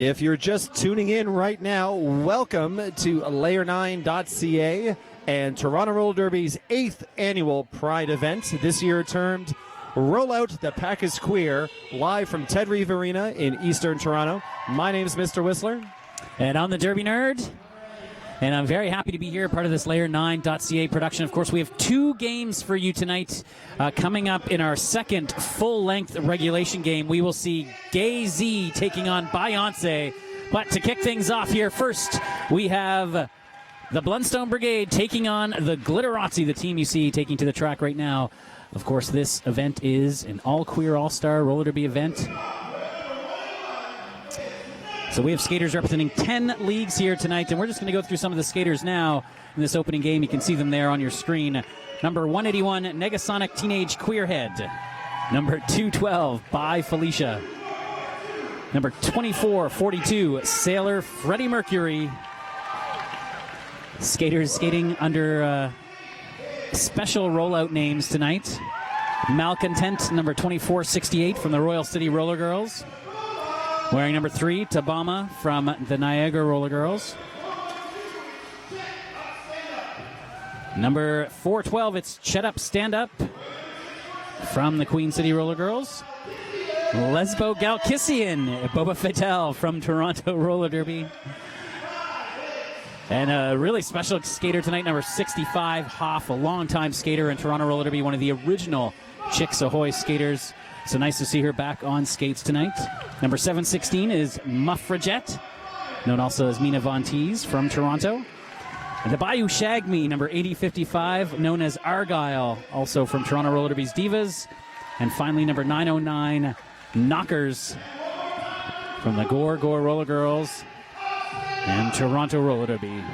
If you're just tuning in right now, welcome to Layer9.ca and Toronto Roller Derby's 8th annual Pride event, this year termed RollOut, The Pack is Queer, live from Ted Reeve Arena in Eastern Toronto. My name is Mr. Whistler. And I'm the Derby Nerd. And I'm very happy to be here, part of this Layer9.ca production. Of course, we have 2 games for you tonight. Coming up in our second full-length regulation game, we will see Gay Z taking on Beyonce. But to kick things off here, first, we have the Blundstone Brigade taking on the Glitterazzi, the team you see taking to the track right now. Of course, this event is an all-queer, all-star roller derby event. So we have skaters representing 10 leagues here tonight, and we're just going to go through some of the skaters now in this opening game. You can see them there on your screen. Number 181, Negasonic Teenage Queerhead. Number 212, Bye Felicia. Number 2442, Sailor Freddie Mercury. Skaters skating under special rollout names tonight. Malcontent, number 2468 from the Royal City Roller Girls. Wearing number 3, Tabama from the Niagara Roller Girls. Number 412, it's Chet Up Stand Up from the Queen City Roller Girls. Lesbo Galkissian, Boba Fettel from Toronto Roller Derby. And a really special skater tonight, number 65, Hoff, a longtime skater in Toronto Roller Derby, one of the original Chicks Ahoy skaters. So nice to see her back on skates tonight. Number 716 is Muffragette, known also as Mina Von Teese from Toronto. And the Bayou Shag Me, number 8055, known as Argyle, also from Toronto Roller Derby's Divas. And finally, number 909, Knockers from the Gore Roller Girls and Toronto Roller Derby.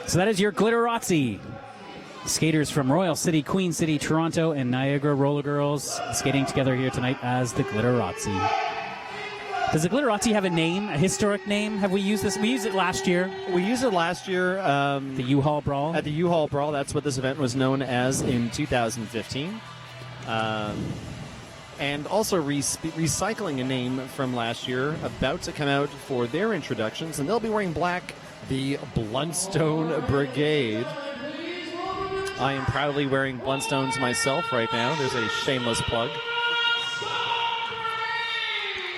So that is your Glitterazzi. Skaters from Royal City, Queen City, Toronto, and Niagara Roller Girls skating together here tonight as the Glitterazzi. Does the Glitterazzi have a name, a historic name? Have we used this? We used it last year. We used it last year. The uHaul Brawl. At the uHaul Brawl, that's what this event was known as in 2015. And also recycling a name from last year, about to come out for their introductions, and they'll be wearing black, the Blundstone Brigade. I am proudly wearing Blundstones myself right now. There's a shameless plug.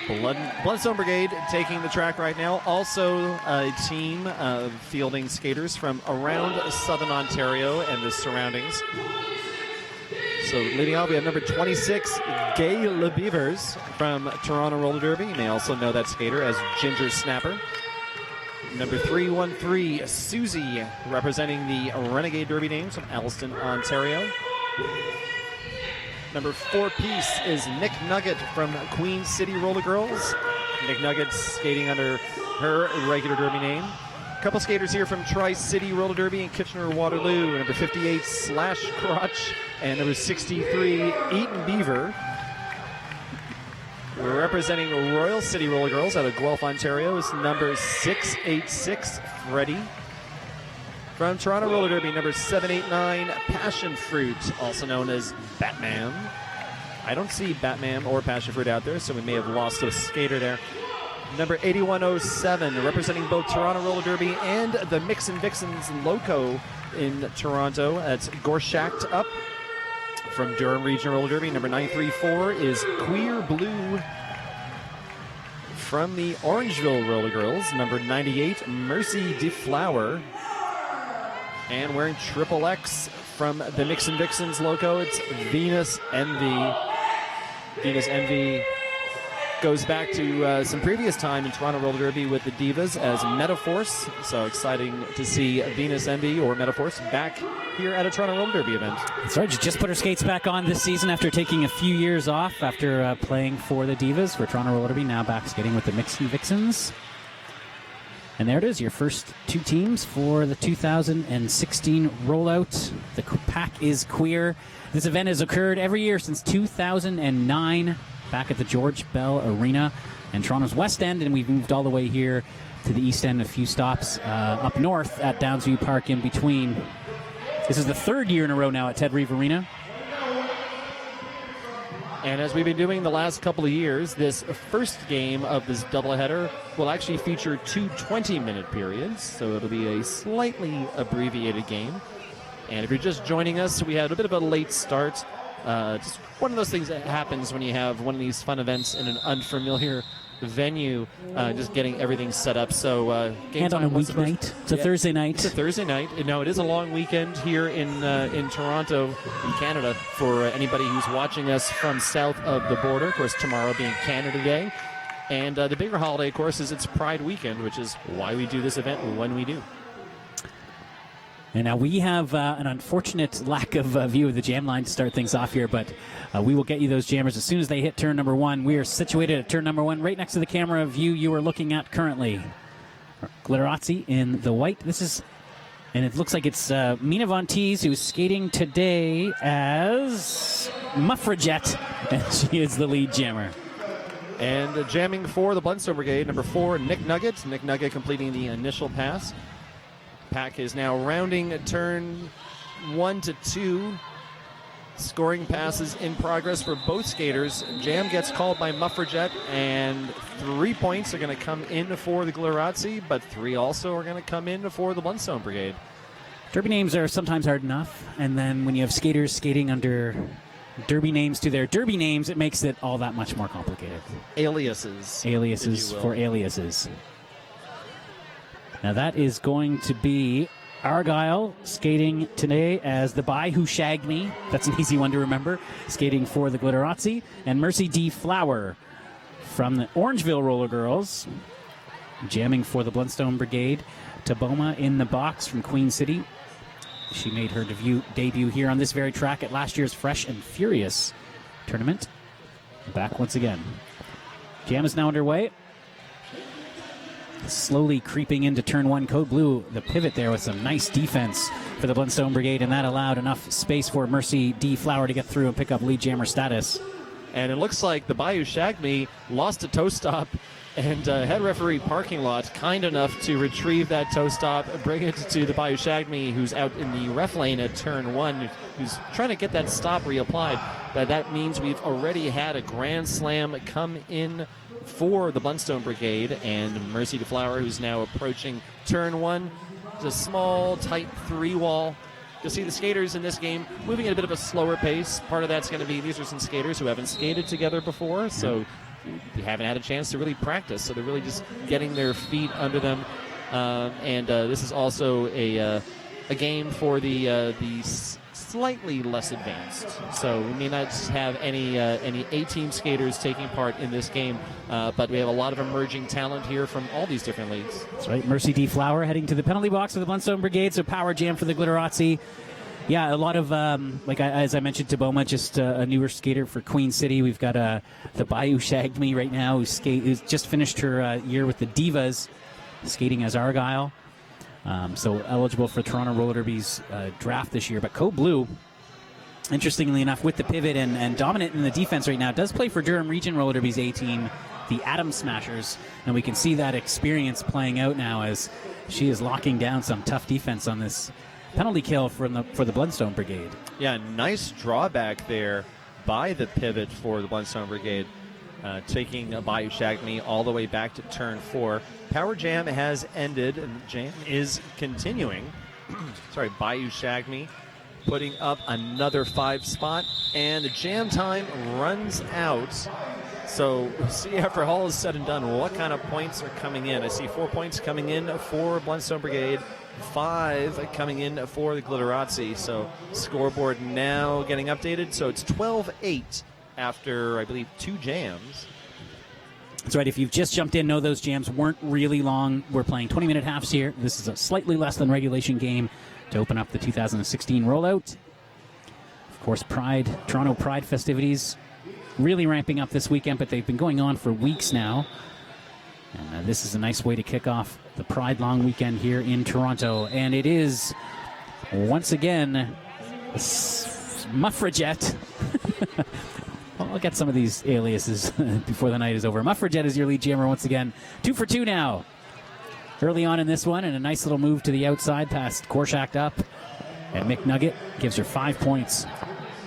Blundstone Brigade taking the track right now. Also a team of fielding skaters from around southern Ontario and the surroundings. So leading off, we have number 26, Gay LeBeavers from Toronto Roller Derby. You may also know that skater as Ginger Snapper. Number 313, Susie, representing the Renegade Derby names from Alliston, Ontario. Number 4 piece is Nick Nugget from Queen City Roller Girls. Nick Nugget skating under her regular derby name. A couple skaters here from Tri-City Roller Derby and Kitchener-Waterloo. Number 58, Slash Crotch, and number 63, Eaton Beaver. We're representing Royal City Roller Girls out of Guelph, Ontario. Is number 686, Freddie. From Toronto Roller Derby, number 789, Passion Fruit, also known as Batman. I don't see Batman or Passion Fruit out there, so we may have lost a skater there. Number 8107, representing both Toronto Roller Derby and the Mix and Vixens Loco in Toronto. That's Gorshacked Up. From Durham Regional Roller Derby, number 934 is Queer Blue. From the Orangeville Roller Girls, number 98, Mercy DeFlower. And wearing Triple X from the Mix and Vixens Loco, it's Venus Envy. Venus Envy goes back to some previous time in Toronto Roller Derby with the Divas as Metaforce. So exciting to see Venus Envy or Metaforce back here at a Toronto Roller Derby event. That's right. She just put her skates back on this season after taking a few years off after playing for the Divas for Toronto Roller Derby. Now back skating with the Mix and Vixens. And there it is, your first 2 teams for the 2016 rollout. The Pack is Queer. This event has occurred every year since 2009, back at the George Bell Arena in Toronto's West End, and we've moved all the way here to the East End, a few stops up north at Downsview Park in between. This is the 3rd year in a row now at Ted Reeve Arena. And as we've been doing the last couple of years, this first game of this doubleheader will actually feature two 20-minute periods, so it'll be a slightly abbreviated game. And if you're just joining us, we had a bit of a late start. Just one of those things that happens when you have one of these fun events in an unfamiliar venue, just getting everything set up. So game And on a time weeknight. It's a Thursday night. It's a Thursday night. No, it is a long weekend here in Toronto, in Canada, for anybody who's watching us from south of the border. Of course, tomorrow being Canada Day. And the bigger holiday, of course, is it's Pride Weekend, which is why we do this event when we do. And now we have an unfortunate lack of view of the jam line to start things off here, but we will get you those jammers as soon as they hit turn number one. We are situated at turn number one, right next to the camera view you are looking at currently. Glitterazzi in the white. And it looks like it's Mina Von Teese, who's skating today as Muffraget, and she is the lead jammer. And jamming for the Blundstone Brigade, number 4, Nick Nugget. Nick Nugget completing the initial pass. Pack is now rounding turn 1 to 2. Scoring passes in progress for both skaters. Jam gets called by Muffraget, and 3 points are going to come in for the Glitterazzi, but 3 also are going to come in for the Blundstone Brigade. Derby names are sometimes hard enough, and then when you have skaters skating under derby names to their derby names, it makes it all that much more complicated. Aliases. Aliases for aliases. Now that is going to be Argyle skating today as the Bye Who Shagged Me. That's an easy one to remember. Skating for the Glitterazzi. And Mercy D. Flower from the Orangeville Roller Girls. Jamming for the Blundstone Brigade. Taboma in the box from Queen City. She made her debut here on this very track at last year's Fresh and Furious tournament. Back once again. Jam is now underway. Slowly creeping into turn one. Code Blue, the pivot there with some nice defense for the Blundstone Brigade, and that allowed enough space for Mercy D. Flower to get through and pick up lead jammer status. And it looks like the Bayou Shagged Me lost a toe stop, and head referee Parking Lot kind enough to retrieve that toe stop, bring it to the Bayou Shagged Me, who's out in the ref lane at turn 1, who's trying to get that stop reapplied. But that means we've already had a grand slam come in for the Blundstone Brigade, and Mercy DeFlower, who's now approaching turn 1. It's a small, tight 3-wall. You'll see the skaters in this game moving at a bit of a slower pace. Part of that's going to be these are some skaters who haven't skated together before, so they haven't had a chance to really practice, so they're really just getting their feet under them. And this is also a game for the slightly less advanced. So we may not have any A-team skaters taking part in this game, but we have a lot of emerging talent here from all these different leagues. That's right. Mercy D. Flower heading to the penalty box for the Blundstone Brigade, so power jam for the Glitterazzi. Yeah, a lot of, as I mentioned, Taboma, just a newer skater for Queen City. We've got the Bayou Shagged Me right now, who's just finished her year with the Divas, skating as Argyle. So eligible for Toronto Roller Derby's draft this year. But Code Blue, interestingly enough, with the pivot and dominant in the defense right now, does play for Durham Region Roller Derby's A-team, the Atom Smashers. And we can see that experience playing out now as she is locking down some tough defense on this penalty kill for the Blundstone Brigade. Yeah, nice drawback there by the pivot for the Blundstone Brigade. Taking Bayou Shagged Me all the way back to turn 4. Power Jam has ended, and Jam is continuing. Sorry, Bayou Shagged Me putting up another 5 spot, and the jam time runs out. So we'll see after all is said and done what kind of points are coming in. I see 4 points coming in for Blundstone Brigade, 5 coming in for the Glitterazzi. So scoreboard now getting updated. So it's 12-8. After, I believe, 2 jams. That's right. If you've just jumped in, know those jams weren't really long. We're playing 20-minute halves here. This is a slightly less than regulation game to open up the 2016 rollout. Of course, Toronto Pride festivities really ramping up this weekend, but they've been going on for weeks now. And this is a nice way to kick off the Pride long weekend here in Toronto. And it is, once again, Muffraget. I'll get some of these aliases before the night is over. Muffraget is your lead jammer once again. 2 for 2 now. Early on in this one, and a nice little move to the outside past Korshak up. And Mick Nugget gives her 5 points.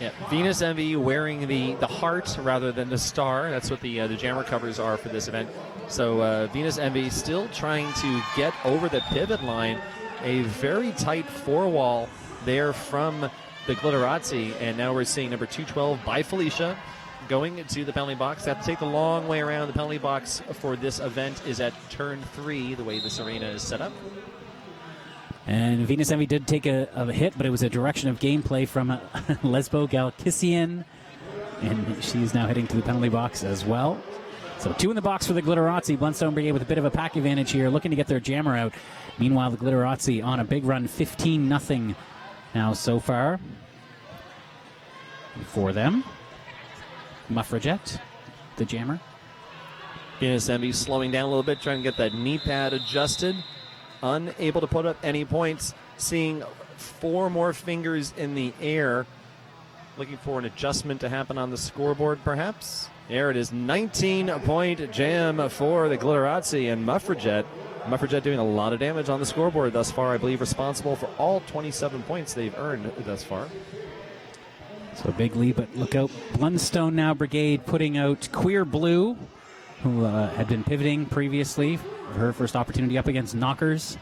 Yeah, Venus Envy wearing the heart rather than the star. That's what the jammer covers are for this event. So Venus Envy still trying to get over the pivot line. A very tight four-wall there from the Glitterazzi. And now we're seeing number 212 by Felicia going to the penalty box. They have to take the long way around. The penalty box for this event is at turn 3, the way this arena is set up. And Venus Envy did take a hit, but it was a direction of gameplay from Lesbo Galkissian. And she's now heading to the penalty box as well. So 2 in the box for the Glitterazzi. Bloodstone Brigade with a bit of a pack advantage here, looking to get their jammer out. Meanwhile, the Glitterazzi on a big run, 15-0 now so far for them. Muffraget, the jammer. Venus Envy slowing down a little bit, trying to get that knee pad adjusted. Unable to put up any points. Seeing 4 more fingers in the air. Looking for an adjustment to happen on the scoreboard, perhaps. There it is, 19-point jam for the Glitterazzi and Muffraget. Muffraget doing a lot of damage on the scoreboard thus far. I believe responsible for all 27 points they've earned thus far. So big lead, but look out. Blundstone now Brigade putting out Queer Blue, who had been pivoting previously. Her first opportunity up against Knockers.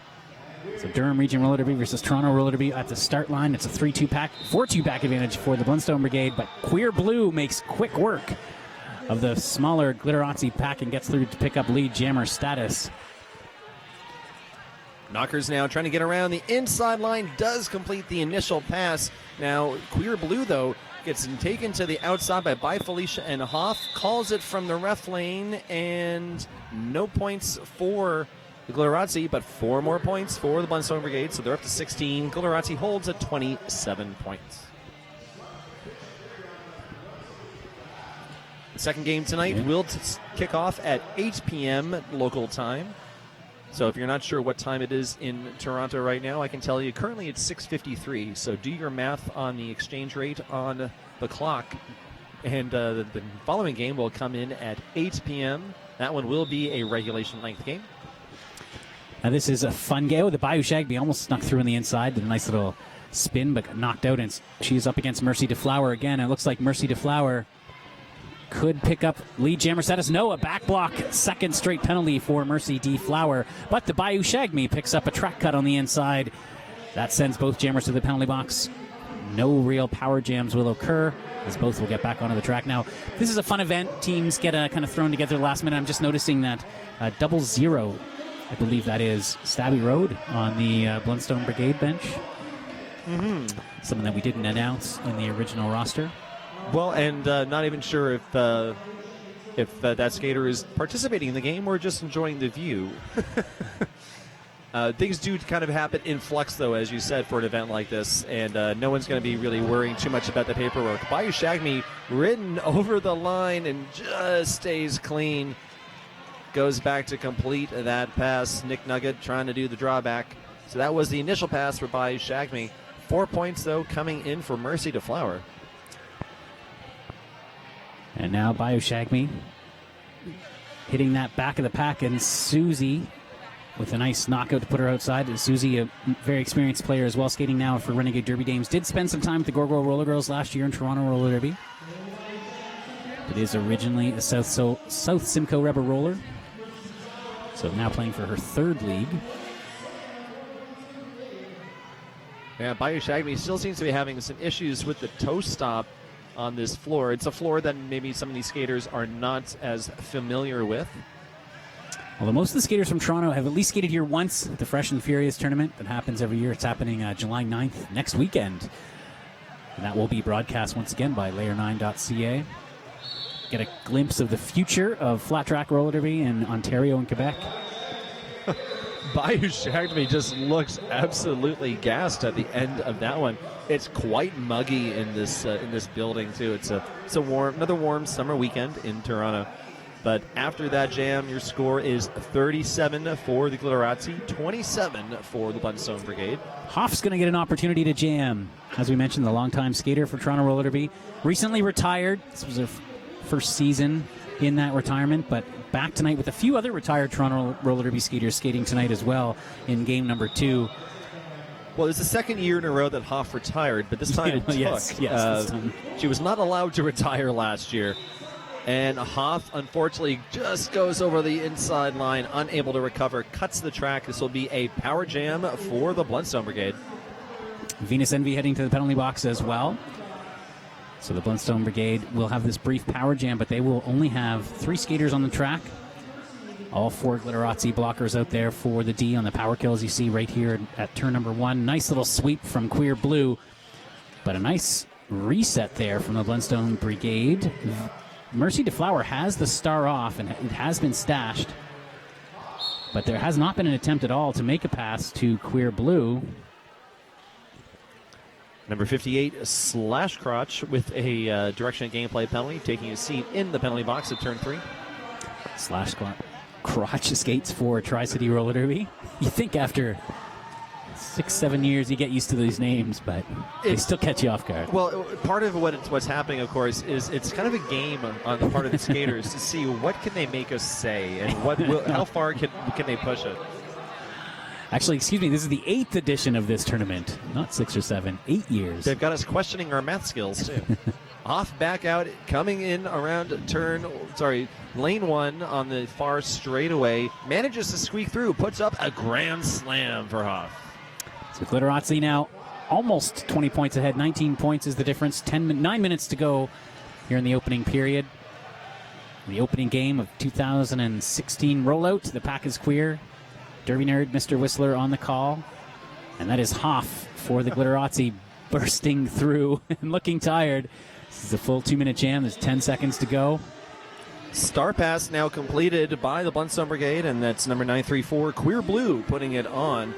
So Durham Region Roller Derby versus Toronto Roller Derby at the start line. It's a 4-2 pack advantage for the Blundstone Brigade, but Queer Blue makes quick work of the smaller Glitterazzi pack and gets through to pick up lead jammer status. Knockers now trying to get around the inside line, does complete the initial pass. Now Queer Blue, though, gets taken to the outside by Felicia and Hoff, calls it from the ref lane, and no points for the Glitterazzi, but 4 more points for the Blundstone Brigade, so they're up to 16. Glitterazzi holds at 27 points. The second game tonight will kick off at 8 p.m. local time. So if you're not sure what time it is in Toronto right now, I can tell you currently it's 6:53. So do your math on the exchange rate on the clock. And the following game will come in at 8 p.m. That one will be a regulation length game. Now this is a fun game. The Bayou Shagby almost snuck through on the inside. Did a nice little spin, but got knocked out. And she's up against Mercy DeFlower again. It looks like Mercy DeFlower could pick up lead jammer status. No, a back block. Second straight penalty for Mercy DeFlower. But the Bayou Shagmy picks up a track cut on the inside. That sends both jammers to the penalty box. No real power jams will occur, as both will get back onto the track. Now, this is a fun event. Teams get kind of thrown together last minute. I'm just noticing that 00, I believe that is Stabby Road on the Blundstone Brigade bench. Something that we didn't announce in the original roster. Well, and not even sure if that skater is participating in the game or just enjoying the view. Things do kind of happen in flux, though, as you said, for an event like this, and no one's going to be really worrying too much about the paperwork. Bayou Shagmy ridden over the line and just stays clean. Goes back to complete that pass. Nick Nugget trying to do the drawback. So that was the initial pass for Bayou Shagmy. 4 points, though, coming in for Mercy DeFlower. And now Bayou Shagmy hitting that back of the pack, and Susie with a nice knockout to put her outside. And Susie, a very experienced player as well, skating now for Renegade Derby Dames. Did spend some time with the Gorgo Roller Girls last year in Toronto Roller Derby. It is originally a South Simcoe Rebel roller. So now playing for her third league. Yeah, Bayou Shagmy still seems to be having some issues with the toe stop on this floor. It's a floor that maybe some of these skaters are not as familiar with. Although most of the skaters from Toronto have at least skated here once at the Fresh and Furious tournament that happens every year. It's happening July 9th, next weekend. And that will be broadcast once again by layer9.ca. Get a glimpse of the future of flat track roller derby in Ontario and Quebec. Bayou Shagmy just looks absolutely gassed at the end of that one. It's quite muggy in this building too. It's another warm summer weekend in Toronto. But after that jam, your score is 37 for the Glitterazzi, 27 for the Blundstone Brigade. Hoff's going to get an opportunity to jam. As we mentioned, the longtime skater for Toronto Roller Derby. Recently retired. This was her first season in that retirement, but back tonight with a few other retired Toronto Roller Derby skaters skating tonight as well in game number 2. Well, it's the second year in a row that Hoff retired, but this time it took. Yes, this time. She was not allowed to retire last year. And Hoff, unfortunately, just goes over the inside line, unable to recover, cuts the track. This will be a power jam for the Blundstone Brigade. Venus Envy heading to the penalty box as well. So the Blundstone Brigade will have this brief power jam, but they will only have 3 skaters on the track. All 4 Glitterazzi blockers out there for the D on the power kill, as you see right here at turn number 1. Nice little sweep from Queer Blue, but a nice reset there from the Blundstone Brigade. Mercy DeFlower has the star off, and it has been stashed, but there has not been an attempt at all to make a pass to Queer Blue. Number 58, Slash Crotch, with a direction and gameplay penalty, taking a seat in the penalty box at turn 3. Slash Crotch skates for Tri-City Roller Derby. You think after 6-7 years you get used to these names, but they still catch you off guard. Well, part of what's happening, of course, is it's kind of a game on the part of the skaters to see what can they make us say and how far can they push it. Actually, excuse me, this is the 8th edition of this tournament, not 6 or 7, 8 years. They've got us questioning our math skills, too. Off, back out, coming in around lane 1 on the far straightaway. Manages to squeak through, puts up a grand slam for Hoff. So Glitterazzi now almost 20 points ahead. 19 points is the difference. 9 minutes to go here in the opening period. The opening game of 2016 RollOut. The pack is queer. Derby Nerd, Mr. Whistler on the call. And that is Hoff for the Glitterazzi, bursting through and looking tired. This is a full 2-minute jam. There's 10 seconds to go. Star pass now completed by the Blundstone Brigade, and that's number 934, Queer Blue, putting it on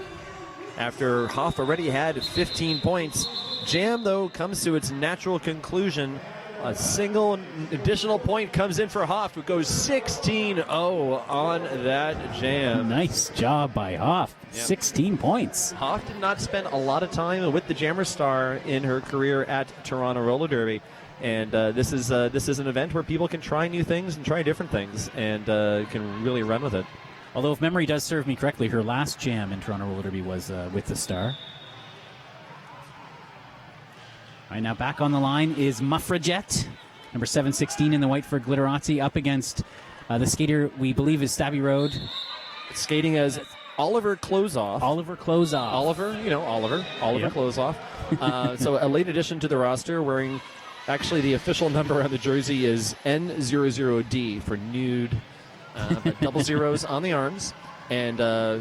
after Hoff already had 15 points. Jam, though, comes to its natural conclusion. A single additional point comes in for Hoff, who goes 16-0 on that jam. Nice job by Hoff. Yep. 16 points. Hoff did not spend a lot of time with the Jammer Star in her career at Toronto Roller Derby. And this is an event where people can try new things and try different things and can really run with it. Although, if memory does serve me correctly, her last jam in Toronto Roller Derby was with the Star. All right, now back on the line is Muffrajet, number 716 in the white for Glitterazzi, up against the skater we believe is Stabby Road. Skating as Oliver Closeoff. Oliver Closeoff. Oliver Yep. Closeoff. So a late addition to the roster, wearing, actually the official number on the jersey is N00D for nude, double zeros on the arms, and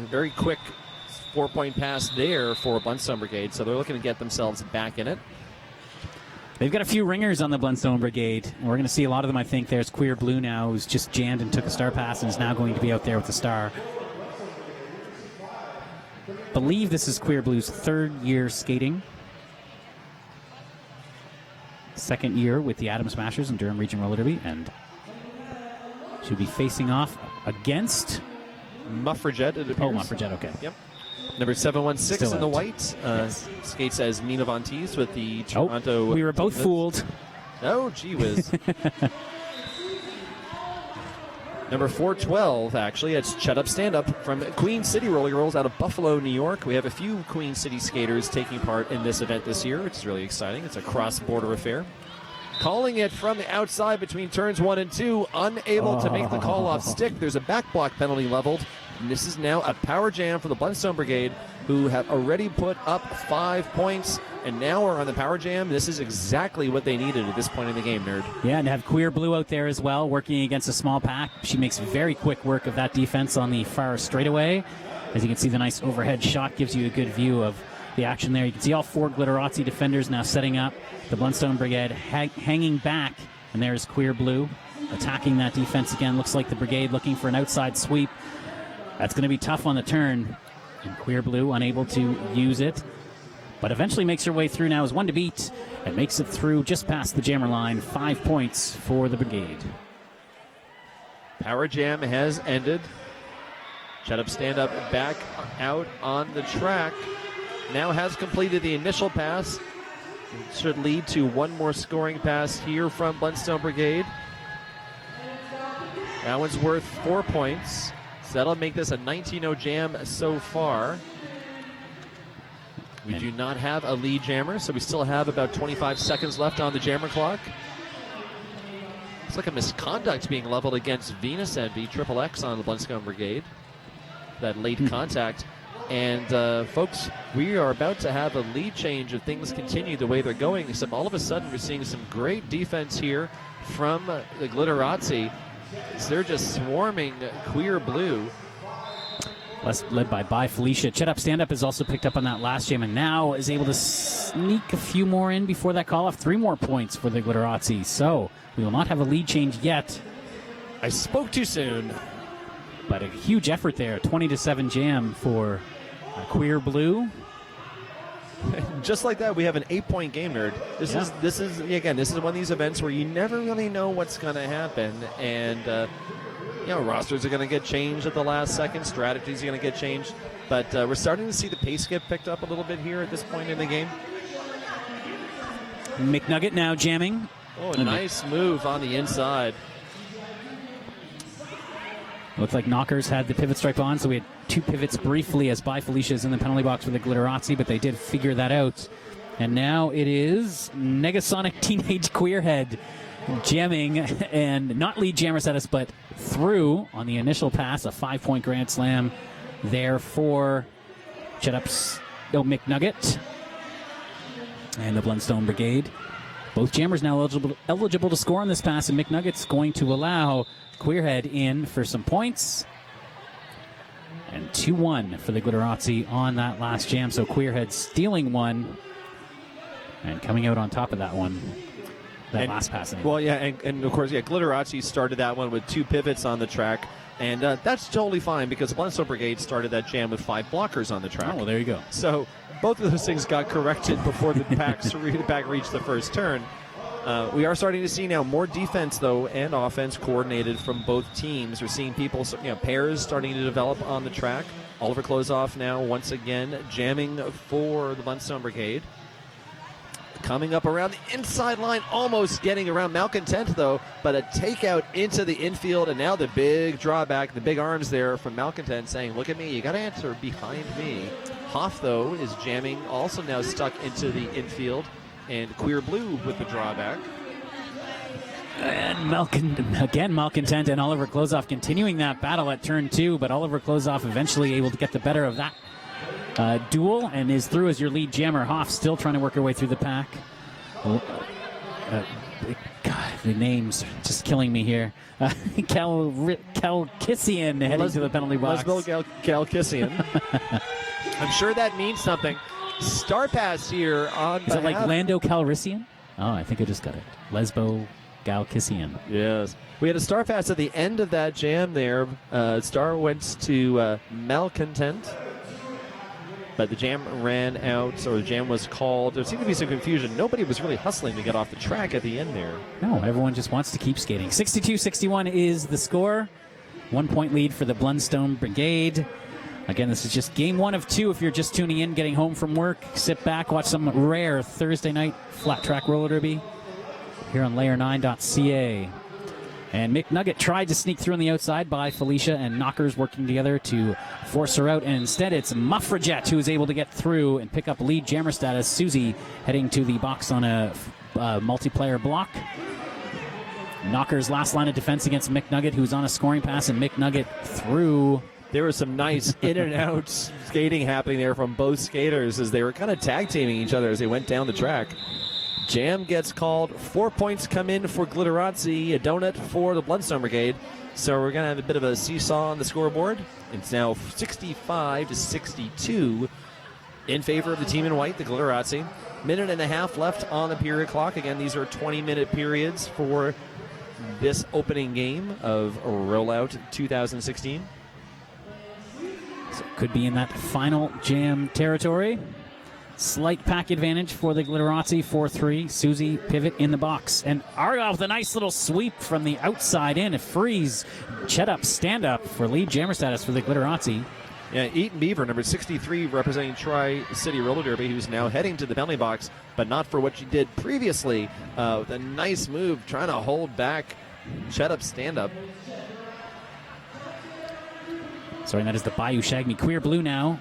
very quick 4-point pass there for Blundstone Brigade. So they're looking to get themselves back in it. They've got a few ringers on the Blundstone Brigade. We're going to see a lot of them, I think. There's Queer Blue now, who's just jammed and took a star pass and is now going to be out there with the star. I believe this is Queer Blue's 3rd year skating. 2nd year with the Atom Smashers in Durham Region Roller Derby, and she'll be facing off against Muffrajet, it appears. Oh, Muffrajet, okay. Yep. Number 716 Still in the out. white. Yes. Skates as Nina Von Teese with the Toronto... we were both fooled. Oh, gee whiz. Number 412, actually, it's Shut Up Stand Up from Queen City Roller Girls out of Buffalo, New York. We have a few Queen City skaters taking part in this event this year, which is really exciting. It's a cross-border affair. Calling it from the outside between turns 1 and 2, unable to make the call off stick. There's a back block penalty leveled. And this is now a power jam for the Blundstone Brigade, who have already put up 5 points and now are on the power jam. This is exactly what they needed at this point in the game, Nerd. Yeah, and to have Queer Blue out there as well, working against a small pack. She makes very quick work of that defense on the far straightaway. As you can see, the nice overhead shot gives you a good view of the action there. You can see all 4 Glitterazzi defenders now setting up. The Blundstone Brigade hanging back, and there's Queer Blue attacking that defense again. Looks like the Brigade looking for an outside sweep. That's going to be tough on the turn. And Queer Blue unable to use it, but eventually makes her way through now as 1 to beat and makes it through just past the jammer line. 5 points for the Brigade. Power jam has ended. Shut Up Stand Up back out on the track. Now has completed the initial pass. It should lead to one more scoring pass here from Blundstone Brigade. That one's worth 4 points. So that'll make this a 19-0 jam so far. We do not have a lead jammer, so we still have about 25 seconds left on the jammer clock. It's like a misconduct being leveled against Venus Envy, Triple X on the Blunstone Brigade. That late contact. And folks, we are about to have a lead change if things continue the way they're going. Except all of a sudden we're seeing some great defense here from the Glitterazzi. They're just swarming Queer Blue. Led by Felicia. Chet Up Stand Up has also picked up on that last jam and now is able to sneak a few more in before that call off. 3 more points for the Glitterazzi. So we will not have a lead change yet. I spoke too soon. But a huge effort there. 20-7 jam for Queer Blue. Just like that, we have an 8-point game, nerd. This is again, this is one of these events where you never really know what's going to happen, and rosters are going to get changed at the last second, strategies are going to get changed, but we're starting to see the pace get picked up a little bit here at this point in the game. McNugget now jamming. Oh, a nice move on the inside. Looks like Knockers had the pivot stripe on, so we had 2 pivots briefly as By Felicia's in the penalty box for the Glitterazzi, but they did figure that out. And now it is Negasonic Teenage Queerhead jamming, and not lead jammer status, but through on the initial pass, a 5-point Grand Slam there for McNugget and the Blunstone Brigade. Both jammers now eligible to score on this pass, and McNugget's going to allow Queerhead in for some points. And 2-1 for the Glitterazzi on that last jam. So Queerhead stealing one and coming out on top of that one. Last pass. Anyway. Well, yeah, and of course, Glitterazzi started that one with 2 pivots on the track. And that's totally fine because the Blunstone Brigade started that jam with 5 blockers on the track. Oh, well, there you go. So both of those things got corrected before the pack reached the first turn. We are starting to see now more defense, though, and offense coordinated from both teams. We're seeing people, pairs starting to develop on the track. Oliver Klozoff now, once again, jamming for the Blunstone Brigade. Coming up around the inside line, almost getting around Malcontent, though, but a takeout into the infield, and now the big drawback, the big arms there from Malcontent saying, look at me, you got to answer behind me. Hoff, though, is jamming, also now stuck into the infield. And Queer Blue with the drawback. And Malcontent and Oliver Klozoff continuing that battle at turn 2, but Oliver Klozoff eventually able to get the better of that duel and is through as your lead jammer. Hoff still trying to work her way through the pack. God, the names are just killing me here. Kalkissian heading to the penalty box. Lesbo Kalkissian. I'm sure that means something. Star pass here on Is it like Lando Calrissian? Oh, I think I just got it. Lesbo Galkissian. Yes. We had a star pass at the end of that jam there. Star went to Malcontent. But the jam ran out, or the jam was called. There seemed to be some confusion. Nobody was really hustling to get off the track at the end there. No, everyone just wants to keep skating. 62-61 is the score. 1-point lead for the Blunstone Brigade. Again, this is just game 1 of 2 if you're just tuning in, getting home from work. Sit back, watch some rare Thursday night flat track roller derby here on layer9.ca. And McNugget tried to sneak through on the outside by Felicia, and Knockers working together to force her out. And instead, it's Muffrajet who is able to get through and pick up lead jammer status. Susie heading to the box on a multiplayer block. Knockers' last line of defense against McNugget, who's on a scoring pass, and McNugget through. There was some nice in and out skating happening there from both skaters as they were kind of tag teaming each other as they went down the track. Jam gets called. 4 points come in for Glitterazzi, a donut for the Blunstone Brigade. So we're going to have a bit of a seesaw on the scoreboard. It's now 65-62 in favor of the team in white, the Glitterazzi. Minute and a half left on the period clock. Again, these are 20-minute periods for this opening game of RollOut 2016. So could be in that final jam territory. Slight pack advantage for the Glitterazzi, 4-3. Susie pivot in the box. And Argyle with a nice little sweep from the outside in. It frees Chet Up stand up for lead jammer status for the Glitterazzi. Yeah, Eaton Beaver, number 63, representing Tri-City Roller Derby, who's now heading to the penalty box, but not for what she did previously. With a nice move, trying to hold back Chet Up stand up. Sorry, that is the Bayou Shagme. Queer Blue now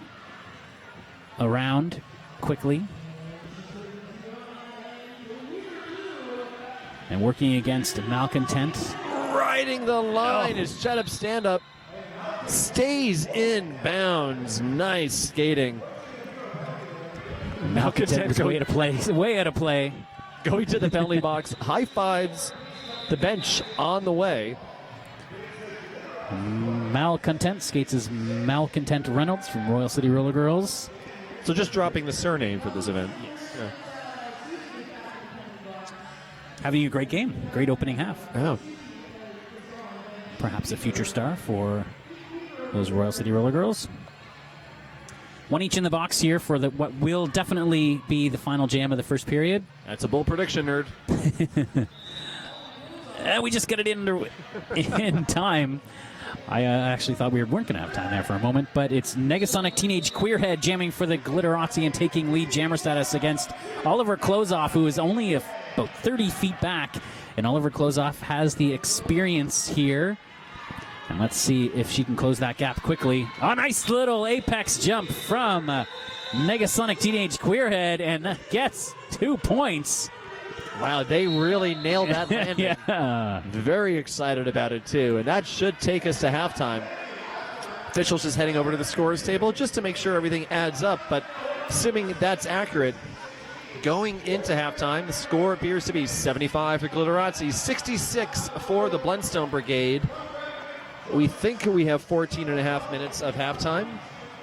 around quickly. And working against Malcontent. Riding the line is Chetup stand-up. Stays in bounds. Nice skating. Malcontent was way out of play. Way out of play. Going to the penalty box. High fives the bench on the way. Malcontent skates as Malcontent Reynolds from Royal City Roller Girls. So just dropping the surname for this event. Yeah. Having a great game. Great opening half. Oh. Perhaps a future star for those Royal City Roller Girls. One each in the box here for what will definitely be the final jam of the first period. That's a bold prediction, nerd. We just got it in time. I actually thought we weren't going to have time there for a moment, but it's Negasonic Teenage Queerhead jamming for the Glitterazzi and taking lead jammer status against Oliver Closeoff, who is only about 30 feet back. And Oliver Closeoff has the experience here. And let's see if she can close that gap quickly. A nice little apex jump from Negasonic Teenage Queerhead and gets 2 points. Wow, they really nailed that landing. Yeah. Very excited about it, too. And that should take us to halftime. Officials just heading over to the scorers table just to make sure everything adds up. But assuming that's accurate, going into halftime, the score appears to be 75 for Glitterazzi, 66 for the Blundstone Brigade. We think we have 14 and a half minutes of halftime.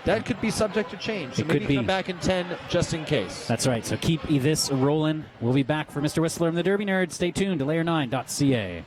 That could be subject to change. So maybe come back in 10 just in case. That's right. So keep this rolling. We'll be back for Mr. Whistler and the Derby Nerd. Stay tuned to layer9.ca.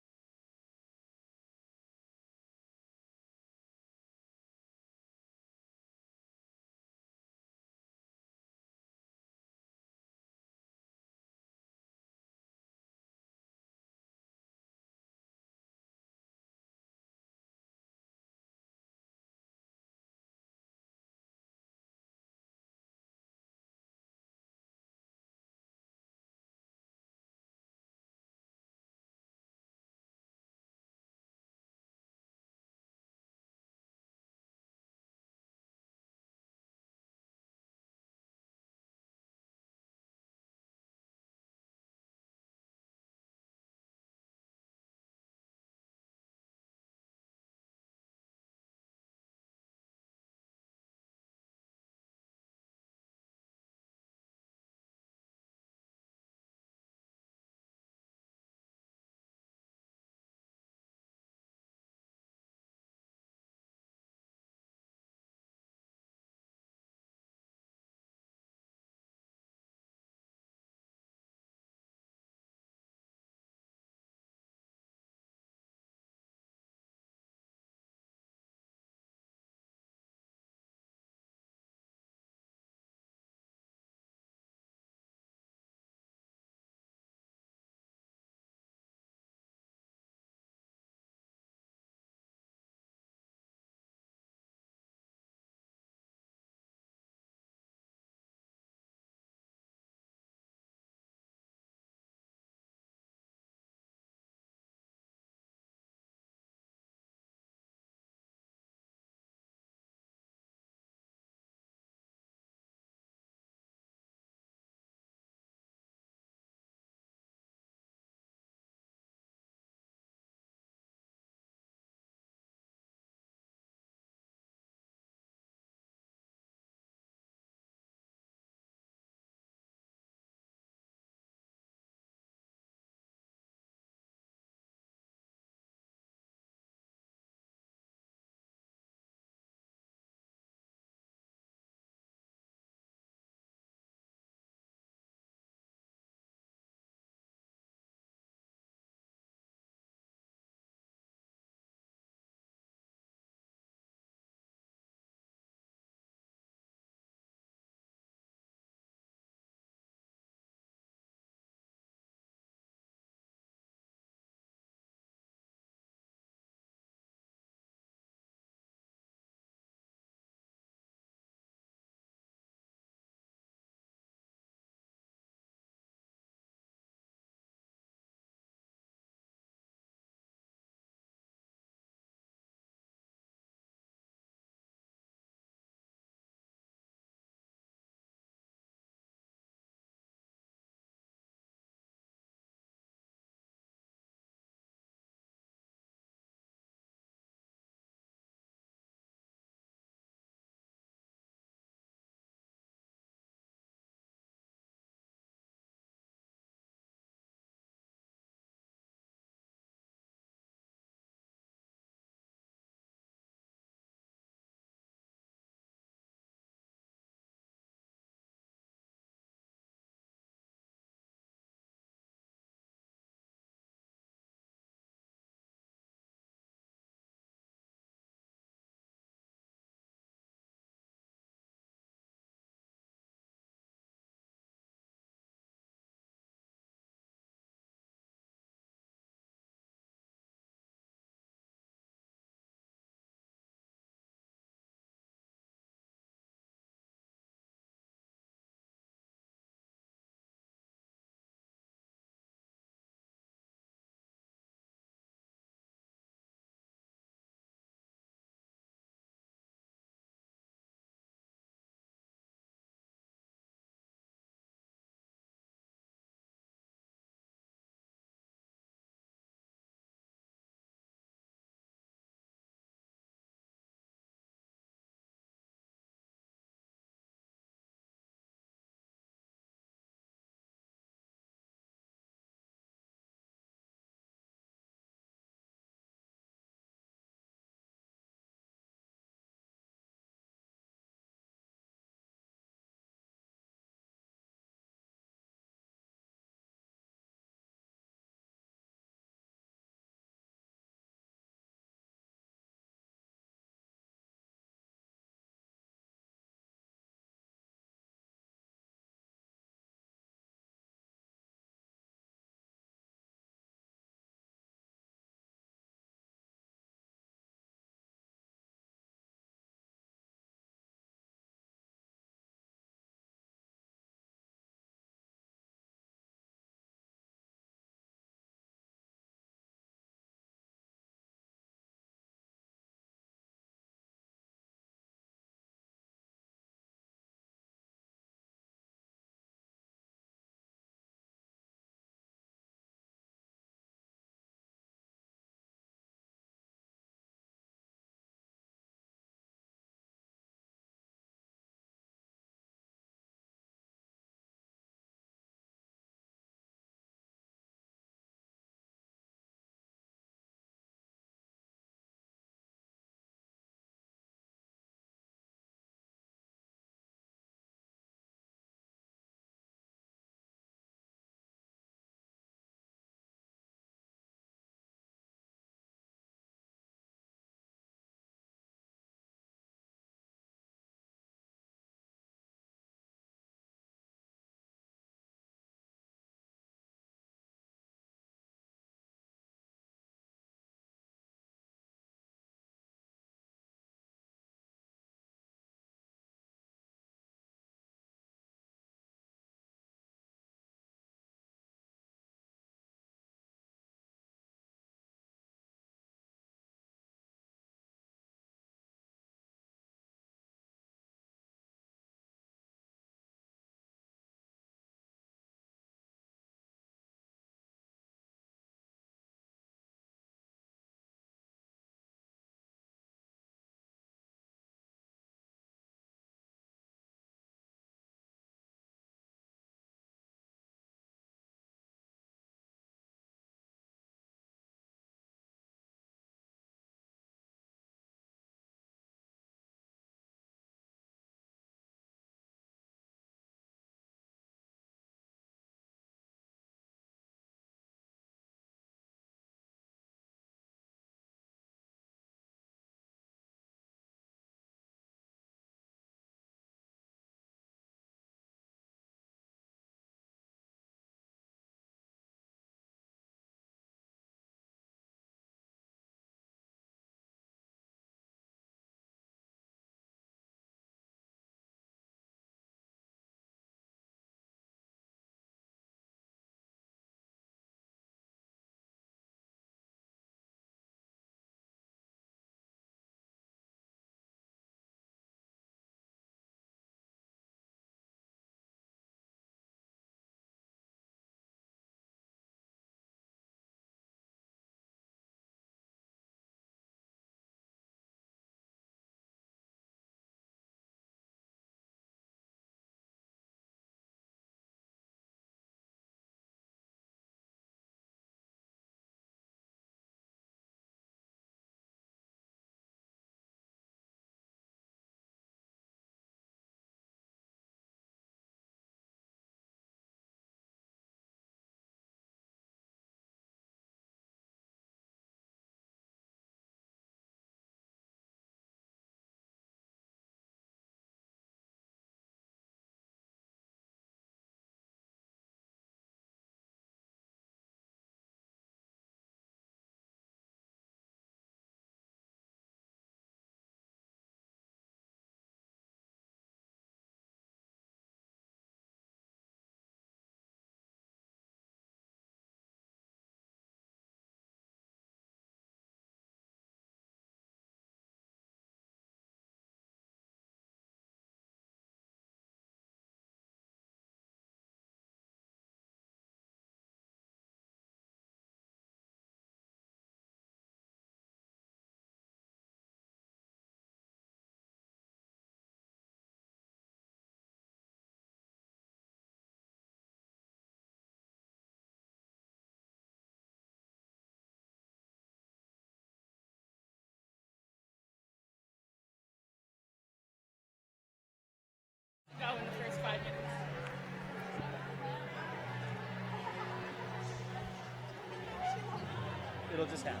It'll just happen.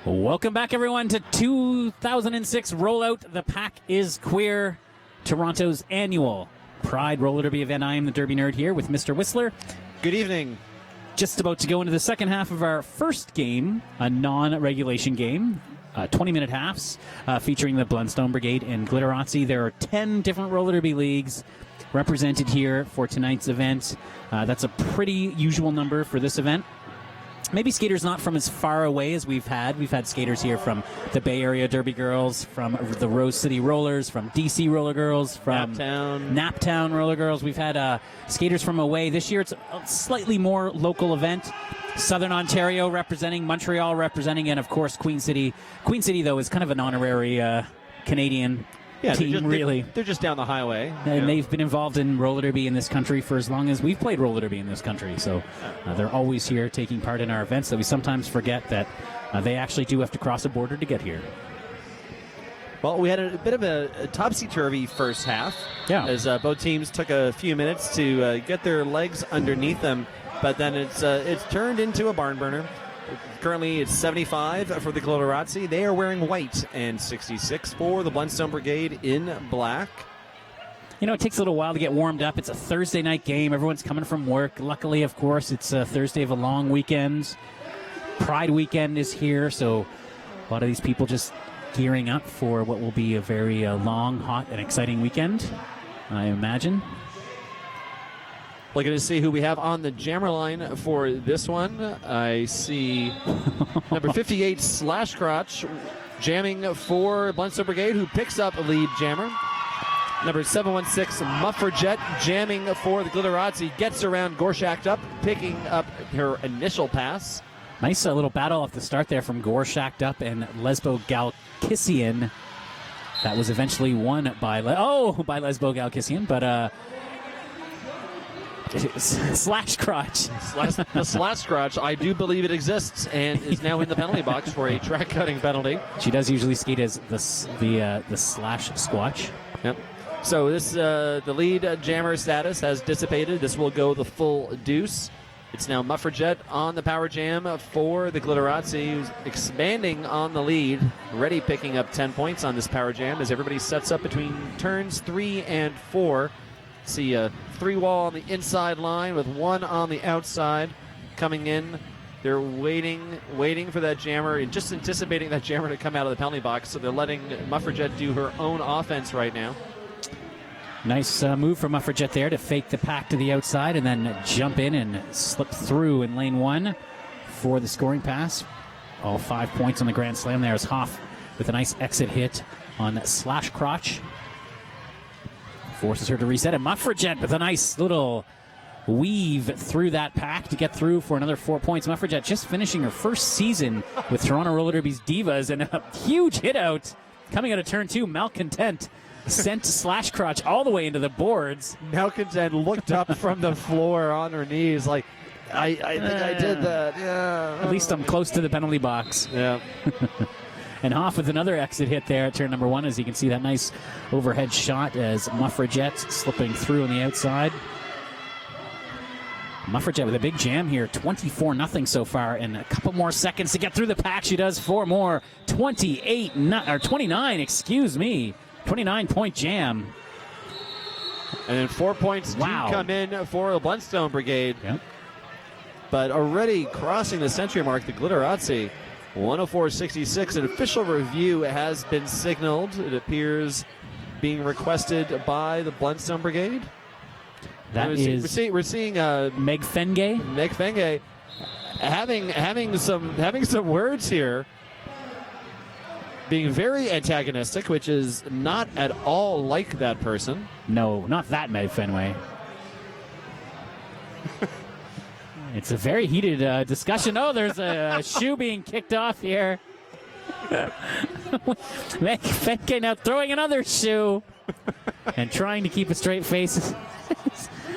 Welcome back, everyone, to 2006 RollOut. The Pack is Queer, Toronto's annual Pride Roller Derby event. I am the Derby Nerd here with Mr. Whistler. Good evening. Just about to go into the second half of our first game, a non-regulation game, 20-minute halves, featuring the Blundstone Brigade and Glitterazzi. There are 10 different roller derby leagues represented here for tonight's event. That's a pretty usual number for this event. Maybe skaters not from as far away as we've had. We've had skaters here from the Bay Area Derby Girls, from the Rose City Rollers, from DC Roller Girls, from Naptown Roller Girls. We've had skaters from away. This year it's a slightly more local event. Southern Ontario representing, Montreal representing, and of course Queen City. Queen City, though, is kind of an honorary Canadian team, really. They're just down the highway. And they've been involved in roller derby in this country for as long as we've played roller derby in this country. So they're always here taking part in our events that we sometimes forget that they actually do have to cross a border to get here. Well, we had a bit of a topsy-turvy first half. Yeah. As both teams took a few minutes to get their legs underneath them. But then it's turned into a barn burner. Currently, it's 75 for the Glitterazzi. They are wearing white, and 66 for the Blundstone Brigade in black. You know, it takes a little while to get warmed up. It's a Thursday night game. Everyone's coming from work. Luckily, of course, it's a Thursday of a long weekend. Pride weekend is here, so a lot of these people just gearing up for what will be a very long, hot, and exciting weekend, I imagine. Looking to see who we have on the jammer line for this one. I see number 58, Slash Crotch, jamming for Blundstone Brigade, who picks up a lead jammer. Number 716, Muffrajet, jamming for the Glitterazzi, gets around Gorshacked up, picking up her initial pass. Nice little battle off the start there from Gorshacked up and Lesbo Galkissian. That was eventually won by Lesbo Galkissian, but Slash Crotch. The Slash Crotch, I do believe it exists and is now in the penalty box for a track cutting penalty. She does usually skate as the Slash Squatch. Yep. So this the lead jammer status has dissipated. This will go the full deuce. It's now Muffrajet on the power jam for the Glitterazzi, who's expanding on the lead, already picking up 10 points on this power jam as everybody sets up between turns 3 and 4. See a 3-wall on the inside line with 1 on the outside coming in. They're waiting for that jammer and just anticipating that jammer to come out of the penalty box. So they're letting Muffrajet do her own offense right now. Nice move from Muffrajet there to fake the pack to the outside and then jump in and slip through in lane 1 for the scoring pass. All 5 points on the Grand Slam there as Hoff with a nice exit hit on Slash Crotch. Forces her to reset, and Muffrajet with a nice little weave through that pack to get through for another 4 points. Muffrajet just finishing her first season with Toronto Roller Derby's Divas, and a huge hit out coming out of turn 2. Malcontent sent Slash Crotch all the way into the boards. Malcontent looked up from the floor on her knees like, I think I did that. Yeah. At least I'm close to the penalty box. Yeah. And Hoff with another exit hit there at turn number 1, as you can see that nice overhead shot as Muffrajet slipping through on the outside. Muffrajet with a big jam here, 24-0 so far, and a couple more seconds to get through the pack. She does 4 more, 29, 29-point jam. And then 4 points do come in for the Blundstone Brigade. Yep. But already crossing the century mark, the Glitterazzi, 104.66. An official review has been signaled. It appears being requested by the Blundstone Brigade. We're seeing Meg Fengay. Meg Fengay having some words here, being very antagonistic, which is not at all like that person. No, not that Meg Fenway. It's a very heated discussion. Oh, there's a shoe being kicked off here. Meg Fenke now throwing another shoe and trying to keep a straight face,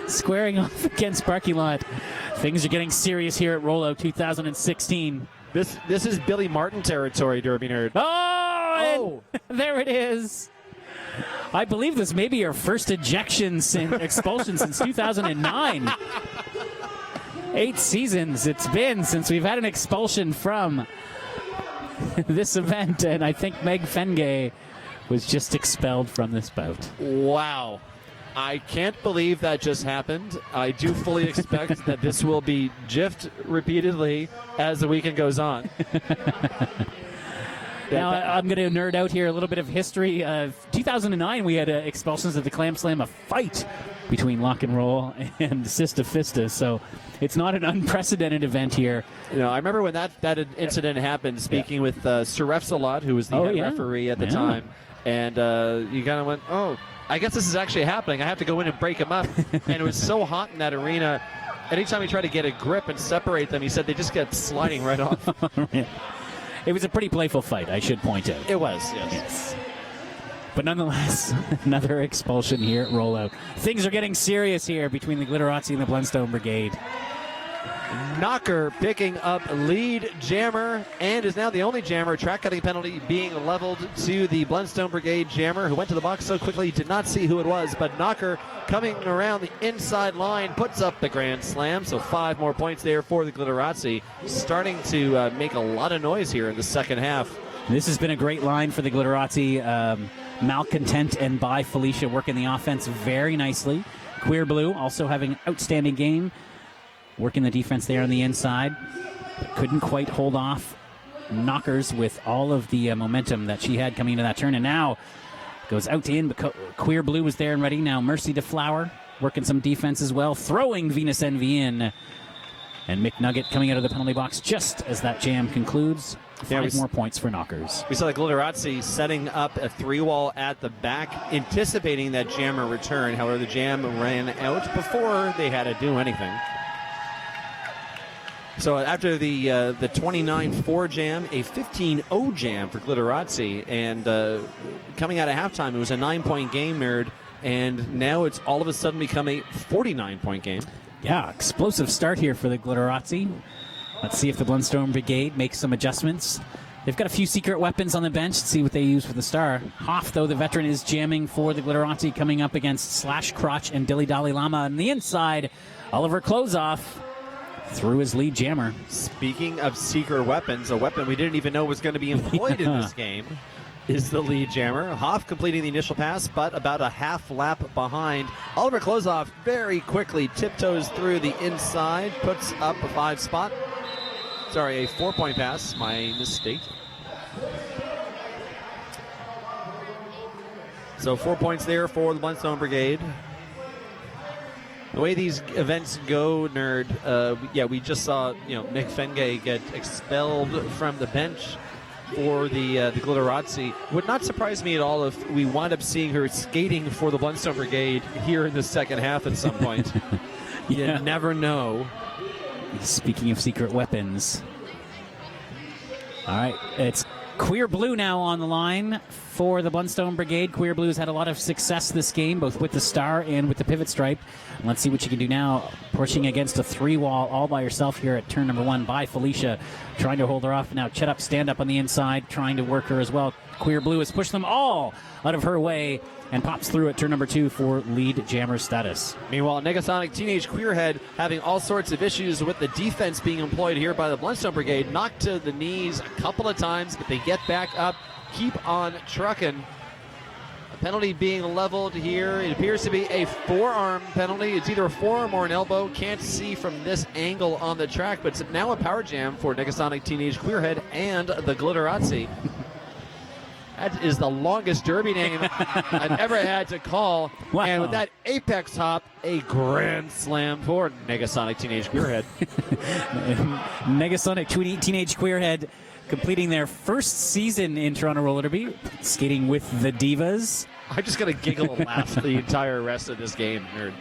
squaring off against parking lot. Things are getting serious here at RollOut 2016. This is Billy Martin territory, Derby Nerd. Oh! There it is. I believe this may be your first expulsion since 2009. 8 seasons it's been since we've had an expulsion from this event, and I think Meg Fenge was just expelled from this bout. Wow. I can't believe that just happened. I do fully expect that this will be jiffed repeatedly as the weekend goes on. Now, I'm going to nerd out here a little bit of history. 2009, we had expulsions at the Clam Slam, a fight between Lock and Roll and Sista Fista, so it's not an unprecedented event here. You know, I remember when that incident happened, speaking with Sir Refsalot, who was the head referee at the time, and you kind of went, oh, I guess this is actually happening. I have to go in and break him up. And it was so hot in that arena. Anytime he tried to get a grip and separate them, he said they just kept sliding right off. It was a pretty playful fight, I should point out. It was, yes. But nonetheless, another expulsion here at RollOut. Things are getting serious here between the Glitterazzi and the Blundstone Brigade. Knocker picking up lead jammer and is now the only jammer. Track cutting penalty being leveled to the Blundstone Brigade jammer, who went to the box so quickly he did not see who it was. But Knocker coming around the inside line puts up the grand slam. So 5 more points there for the Glitterazzi, starting to make a lot of noise here in the second half. This has been a great line for the Glitterazzi. Malcontent and By Felicia working the offense very nicely. Queer Blue also having an outstanding game, working the defense there on the inside. Couldn't quite hold off Knockers with all of the momentum that she had coming into that turn. And now goes out to in. Queer Blue was there and ready. Now Mercy DeFlower working some defense as well. Throwing Venus Envy in. And McNugget coming out of the penalty box just as that jam concludes. 5 more points for Knockers. We saw the Glitterazzi setting up a 3-wall at the back, anticipating that jammer return. However, the jam ran out before they had to do anything. So after the 29-4 jam, a 15-0 jam for Glitterazzi, and coming out of halftime, it was a 9-point game, Nerd, and now it's all of a sudden become a 49-point game. Yeah, explosive start here for the Glitterazzi. Let's see if the Blundstone Brigade makes some adjustments. They've got a few secret weapons on the bench. Let's see what they use for the star. Hoff, though, the veteran, is jamming for the Glitterazzi, coming up against Slash Crotch and Dilly Dally Llama. On the inside, Oliver Closeoff through his lead jammer. Speaking of secret weapons, a weapon we didn't even know was going to be employed in this game is the lead jammer. Hoff completing the initial pass, but about a half lap behind. Oliver Closeoff very quickly tiptoes through the inside, puts up a 5-spot. Sorry, a 4-point pass. My mistake. So 4 points there for the Blundstone Brigade. The way these events go, Nerd, we just saw Mick Fenge get expelled from the bench for the Glitterazzi. Would not surprise me at all if we wind up seeing her skating for the Blundstone Brigade here in the second half at some point. You never know. Speaking of secret weapons. All right, it's Queer Blue now on the line for the Blundstone Brigade. Queer Blue's had a lot of success this game, both with the star and with the pivot stripe. And let's see what she can do now, pushing against a 3-wall all by herself here at turn number 1 by Felicia, trying to hold her off. Now Chet Up stand up on the inside, trying to work her as well. Queer Blue has pushed them all out of her way and pops through at turn number 2 for lead jammer status. Meanwhile, Negasonic Teenage Queerhead having all sorts of issues with the defense being employed here by the Blundstone Brigade. Knocked to the knees a couple of times, but they get back up, keep on trucking. A penalty being leveled here. It appears to be a forearm penalty. It's either a forearm or an elbow. Can't see from this angle on the track, but it's now a power jam for Negasonic Teenage Queerhead and the Glitterazzi. That is the longest derby name I've ever had to call. Wow. And with that apex hop, a grand slam for Negasonic Teenage Queerhead. Negasonic Teenage Queerhead completing their first season in Toronto Roller Derby, skating with the Divas. I'm just going to giggle and laugh the entire rest of this game, Nerd.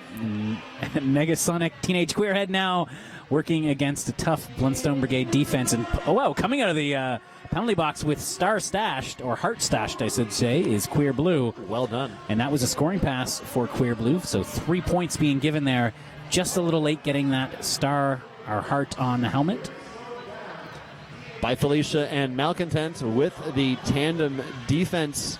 Negasonic Teenage Queerhead now working against a tough Blundstone Brigade defense. And, coming out of the penalty box with star stashed, or heart stashed, I should say, is Queer Blue. Well done. And that was a scoring pass for Queer Blue. So 3 points being given there. Just a little late getting that star or heart on the helmet. By Felicia and Malcontent with the tandem defense.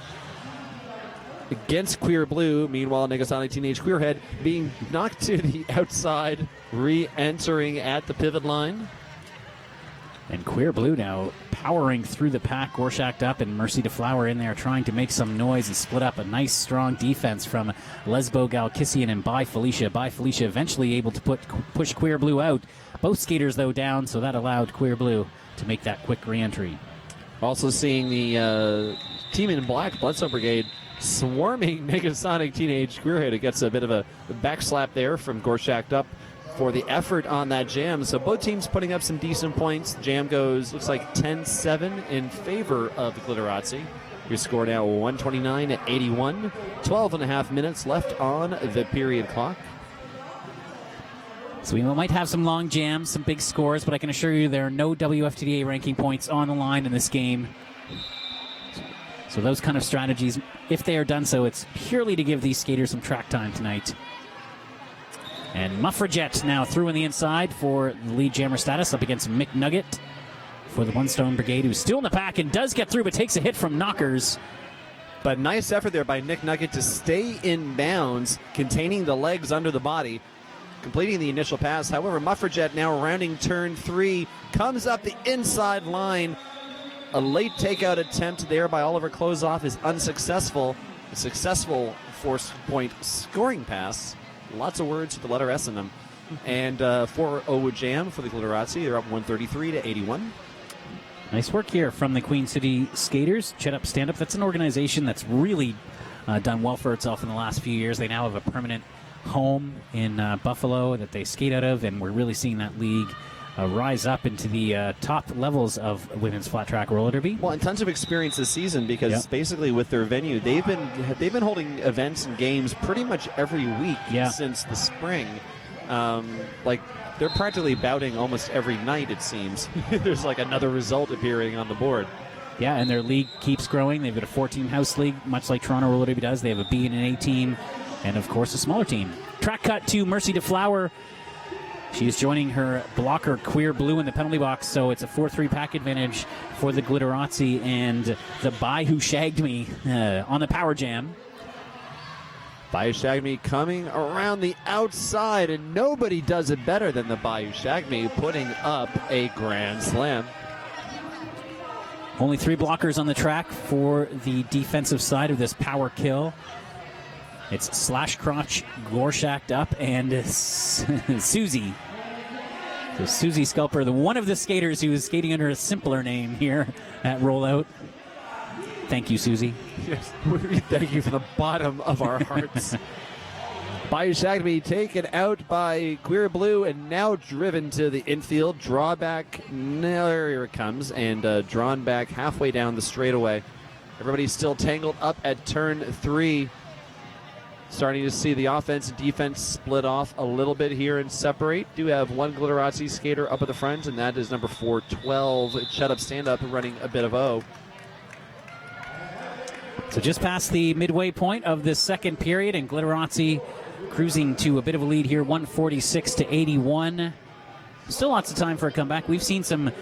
against Queer Blue. Meanwhile, Negasonic Teenage Queerhead being knocked to the outside, re-entering at the pivot line. And Queer Blue now powering through the pack. Gorshak up and Mercy DeFlower in there trying to make some noise and split up a nice, strong defense from Lesbo Galkissian and By Felicia. By Felicia eventually able to push Queer Blue out. Both skaters, though, down, so that allowed Queer Blue to make that quick re-entry. Also seeing the team in black, Bloodstone Brigade, swarming Negasonic Teenage Queerhead. It gets a bit of a back slap there from Gorshak up for the effort on that jam. So both teams putting up some decent points. Jam goes, looks like 10-7 in favor of the Glitterazzi. We score now 129-81. 12 and a half minutes left on the period clock. So we might have some long jams, some big scores, but I can assure you there are no WFTDA ranking points on the line in this game. So those kind of strategies, if they are done so, it's purely to give these skaters some track time tonight. And Muffrajet now through on the inside for the lead jammer status up against McNugget for the Bloodstone Brigade, who's still in the pack and does get through, but takes a hit from Knockers. But nice effort there by Nick Nugget to stay in bounds, containing the legs under the body, completing the initial pass. However, Muffrajet now rounding turn 3, comes up the inside line. A late takeout attempt there by Oliver Klozoff is unsuccessful. A successful force-point scoring pass. Lots of words with the letter S in them. And 4-0 jam for the Glitterazzi. They're up 133-81. Nice work here from the Queen City Skaters. Chet Up Stand Up. That's an organization that's really done well for itself in the last few years. They now have a permanent home in Buffalo that they skate out of, and we're really seeing that league rise up into the top levels of women's flat track roller derby. Well, and tons of experience this season because basically with their venue, they've been holding events and games pretty much every week since the spring. Like they're practically bouting almost every night, it seems. There's like another result appearing on the board. Yeah, and their league keeps growing. They've got a 4-team house league, much like Toronto Roller Derby does. They have a B and an A team, and of course a smaller team. Track cut to Mercy DeFlower. She is joining her blocker, Queer Blue, in the penalty box, so it's a 4-3 pack advantage for the Glitterazzi and the Bye Who Shagged Me on the power jam. Bye Who Shagged Me coming around the outside, and nobody does it better than the Bye Who Shagged Me, putting up a grand slam. Only 3 blockers on the track for the defensive side of this power kill. It's Slash Crotch, Gorshak up, and Susie. So Susie Sculper, the one of the skaters who is skating under a simpler name here at RollOut. Thank you, Susie. Yes, we thank you from the bottom of our hearts. Bye Who Shagged Me taken out by Queer Blue and now driven to the infield. Drawback, there it comes, and drawn back halfway down the straightaway. Everybody's still tangled up at turn 3. Starting to see the offense and defense split off a little bit here and separate. Do have one Glitterazzi skater up at the front, and that is number 412, Chet Up Stand Up, running a bit of O. So just past the midway point of this second period, and Glitterazzi cruising to a bit of a lead here, 146-81. Still lots of time for a comeback. We've seen some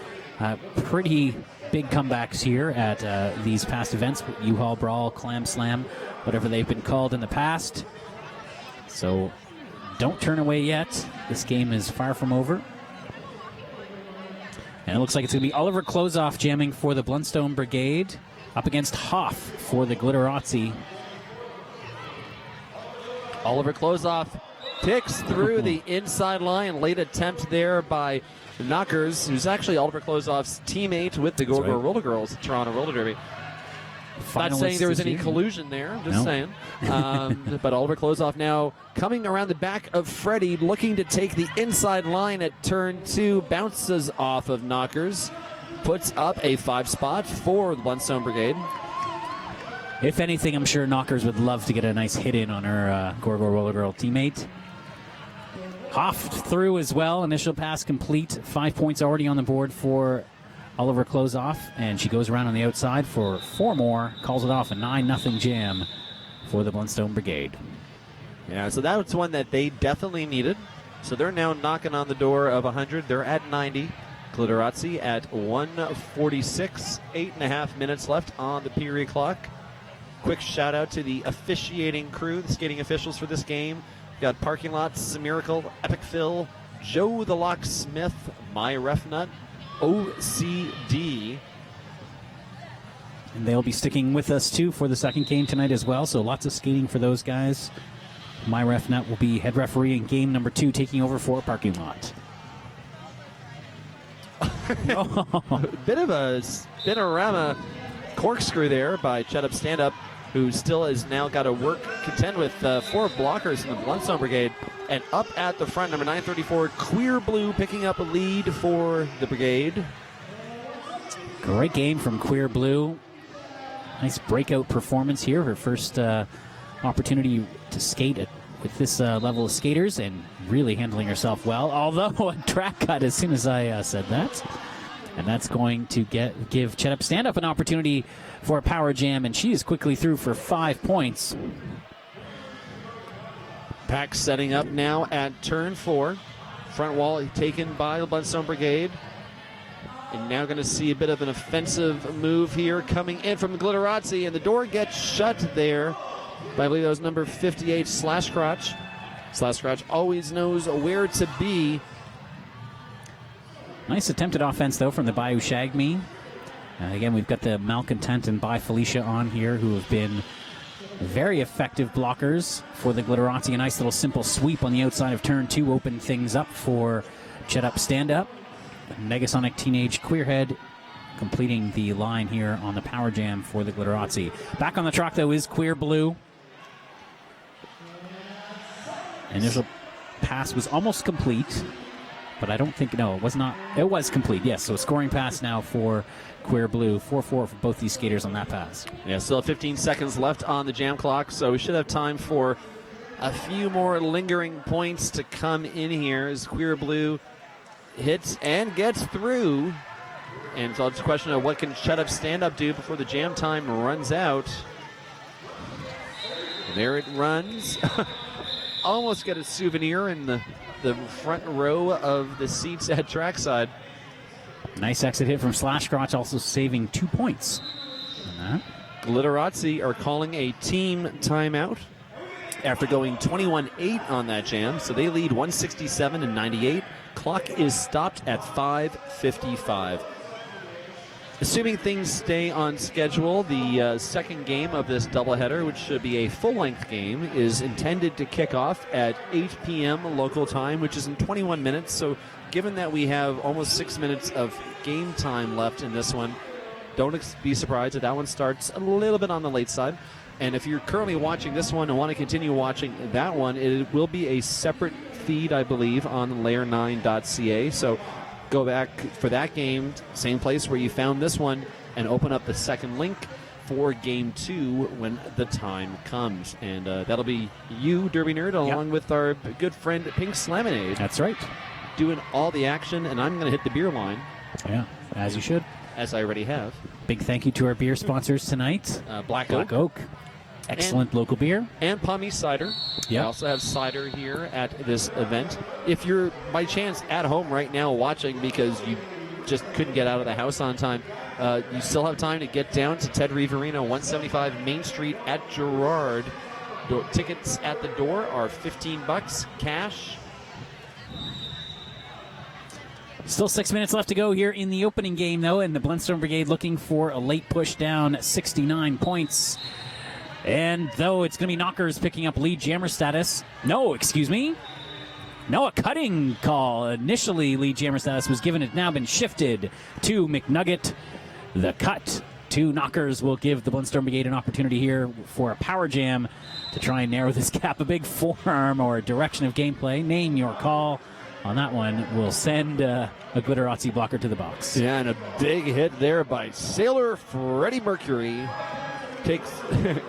pretty big comebacks here at these past events, uHaul, Brawl, Clam Slam, whatever they've been called in the past. So don't turn away yet. This game is far from over. And it looks like it's going to be Oliver Klozoff jamming for the Bloodstone Brigade up against Hoff for the Glitterazzi. Oliver Klozoff ticks through the inside line. Late attempt there by Knockers, who's actually Oliver Klozoff's teammate with the Gorgo Roller Girls at Toronto Roller Derby. Not saying there was any collusion there, just saying. But Oliver Klozoff now coming around the back of Freddie, looking to take the inside line at turn 2, bounces off of Knockers, puts up a 5 spot for the Bloodstone Brigade. If anything, I'm sure Knockers would love to get a nice hit in on her Gorgo Roller Girl teammate. Hoff through as well. Initial pass complete. 5 points already on the board for Oliver Klozoff, and she goes around on the outside for 4 more. Calls it off, a 9-0 jam for the Bloodstone Brigade. Yeah, so that was one that they definitely needed. So they're now knocking on the door of 100. They're at 90. Glitterazzi at 146. 8.5 minutes left on the period clock. quick shout out to the officiating crew, the skating officials for this game. We've got Parking Lots, Miracle, Epic Phil, Joe the Locksmith, My Ref Nut, OCD. And they'll be sticking with us, too, for the second game tonight as well. So lots of skating for those guys. My Ref Nut will be head referee in game number 2, taking over for Parking Lot. Bit of a spinorama corkscrew there by Chetup Stand-Up, who still has now got to contend with 4 blockers in the Bluntstone Brigade. And up at the front, number 934, Queer Blue picking up a lead for the Brigade. Great game from Queer Blue. Nice breakout performance here. Her first opportunity to skate with this level of skaters, and really handling herself well. Although a track cut as soon as I said that. And that's going to give Chetup Stand-Up an opportunity for a power jam, and she is quickly through for 5 points. Pack setting up now at turn 4. Front wall taken by the Bluntstone Brigade. And now going to see a bit of an offensive move here coming in from the Glitterazzi, and the door gets shut there by, I believe that was number 58, Slash Crotch. Slash Crotch always knows where to be. Nice attempted offense, though, from the Bayou Shag Me. Again, we've got the Malcontent and By Felicia on here, who have been very effective blockers for the Glitterazzi. A nice little simple sweep on the outside of turn 2 opened things up for Chetup Stand-Up. Negasonic Teenage Queerhead completing the line here on the power jam for the Glitterazzi. Back on the track, though, is Queer Blue. Initial pass was almost complete, but I don't think, no, it was not. It was complete, yes. So a scoring pass now for Queer Blue. 4-4 for both these skaters on that pass. Yeah, still 15 seconds left on the jam clock, so we should have time for a few more lingering points to come in here as Queer Blue hits and gets through. And so it's a question of what can Chetup Stand-Up do before the jam time runs out. There it runs. Almost get a souvenir in the front row of the seats at trackside. Nice exit hit from Slash Crotch, also saving 2 points on that. Glitterazzi are calling a team timeout after going 21-8 on that jam, so they lead 167-98. Clock is stopped at 5:55. Assuming things stay on schedule, the second game of this doubleheader, which should be a full-length game, is intended to kick off at 8 p.m. local time, which is in 21 minutes. So given that we have almost 6 minutes of game time left in this one, don't be surprised if that one starts a little bit on the late side. And if you're currently watching this one and want to continue watching that one, it will be a separate feed, I believe, on layer9.ca. So go back for that game, same place where you found this one, and open up the second link for Game 2 when the time comes. And that'll be you, Derby Nerd, along with our good friend Pink Slaminade. That's right. Doing all the action, and I'm going to hit the beer line. Yeah, as you should. As I already have. Big thank you to our beer sponsors tonight. Black Oak. Excellent local beer. And Palm East Cider. Yep. We also have cider here at this event. If you're, by chance, at home right now watching because you just couldn't get out of the house on time, you still have time to get down to Ted Riverino, 175 Main Street at Girard. Tickets at the door are $15, cash. Still 6 minutes left to go here in the opening game, though, and the Bluntstone Brigade looking for a late push down, 69 points. And though it's going to be Knockers picking up lead jammer status. No, excuse me. No, a cutting call. Initially, lead jammer status was given. It's now been shifted to McNugget. The cut to Knockers will give the Bluntstone Brigade an opportunity here for a power jam to try and narrow this gap. A big forearm or direction of gameplay. Name your call. On that one, we'll send a Glitterazzi blocker to the box. Yeah, and a big hit there by Sailor Freddie Mercury.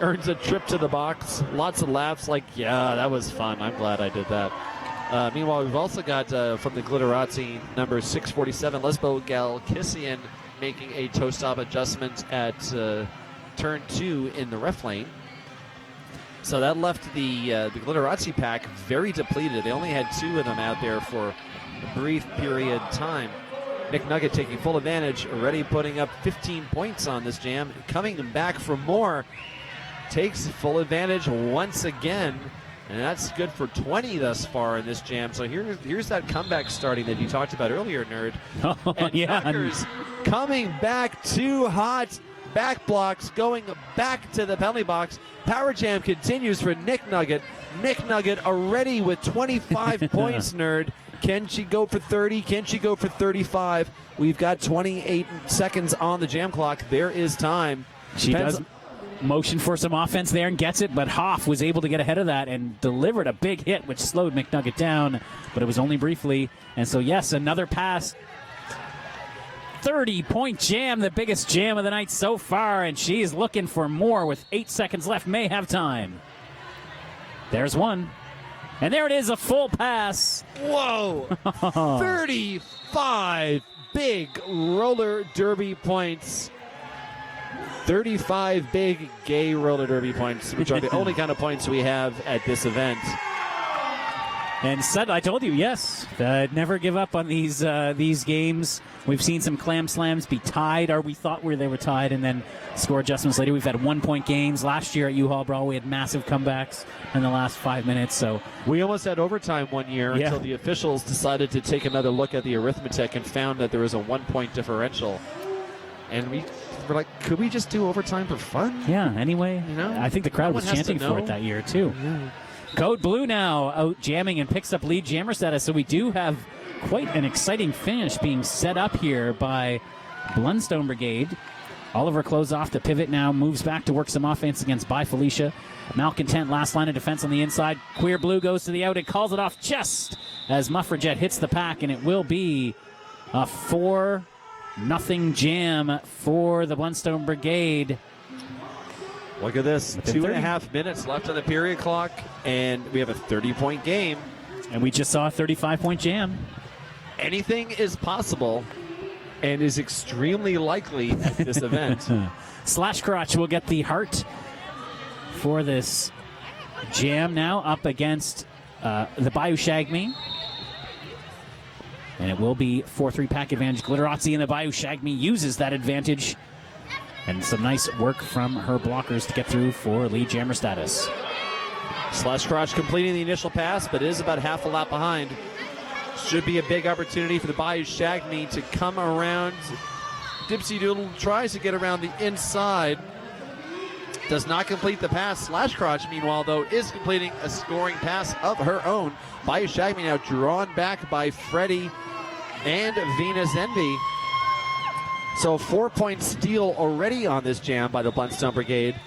Earns a trip to the box. Lots of laughs like, yeah, that was fun. I'm glad I did that. Meanwhile, we've also got from the Glitterazzi number 647, Lesbo Galkissian making a toe stop adjustment at turn 2 in the ref lane. So that left the Glitterazzi pack very depleted. They only had 2 of them out there for a brief period of time. McNugget taking full advantage, already putting up 15 points on this jam, coming back for more. takes full advantage once again. And that's good for 20 thus far in this jam. So here's that comeback starting that you talked about earlier, Nerd. Oh, and yeah. Tucker's coming back too hot. Back blocks going back to the penalty box. Power jam continues for Nick Nugget. Nick Nugget already with 25 points, Nerd. Can she go for 30? Can she go for 35? We've got 28 seconds on the jam clock. There is time. She does motion for some offense there and gets it, but Hoff was able to get ahead of that and delivered a big hit, which slowed McNugget down, but it was only briefly. And so, yes, another pass. 30-point jam, the biggest jam of the night so far, and she's looking for more with 8 seconds left. May have time. There's one. And there it is, a full pass. Whoa! 35 big roller derby points. 35 big gay roller derby points, which are the only kind of points we have at this event. And said, I told you, yes, never give up on these games. We've seen some Clam Slams be tied, or we thought they were tied, and then score adjustments later. We've had 1-point games. Last year at uHaul Brawl, we had massive comebacks in the last 5 minutes. So we almost had overtime one year until the officials decided to take another look at the arithmetic and found that there was a 1-point differential. And we're like, could we just do overtime for fun? Yeah, anyway. You know? I think the crowd was chanting for it that year, too. Yeah. Code Blue now out jamming and picks up lead jammer status. So we do have quite an exciting finish being set up here by Blundstone Brigade. Oliver closed off the pivot now, moves back to work some offense against By Felicia. Malcontent, last line of defense on the inside. Queer Blue goes to the out and calls it off just as Muffrajet hits the pack, and it will be a 4-0 jam for the Blundstone Brigade. Look at this. 2.5 minutes left on the period clock, and we have a 30-point game. And we just saw a 35-point jam. Anything is possible and is extremely likely at this event. Slash Crotch will get the heart for this jam now up against the Bayou Shagme. And it will be 4-3 pack advantage. Glitterazzi and the Bayou Shagme uses that advantage. And some nice work from her blockers to get through for lead jammer status. Slash Crotch completing the initial pass, but is about half a lap behind. Should be a big opportunity for the Bayou Shagme to come around. Dipsy Doodle tries to get around the inside. Does not complete the pass. Slash Crotch, meanwhile, though, is completing a scoring pass of her own. Bayou Shagme now drawn back by Freddie and Venus Envy. So 4-point steal already on this jam by the Blundstone Brigade.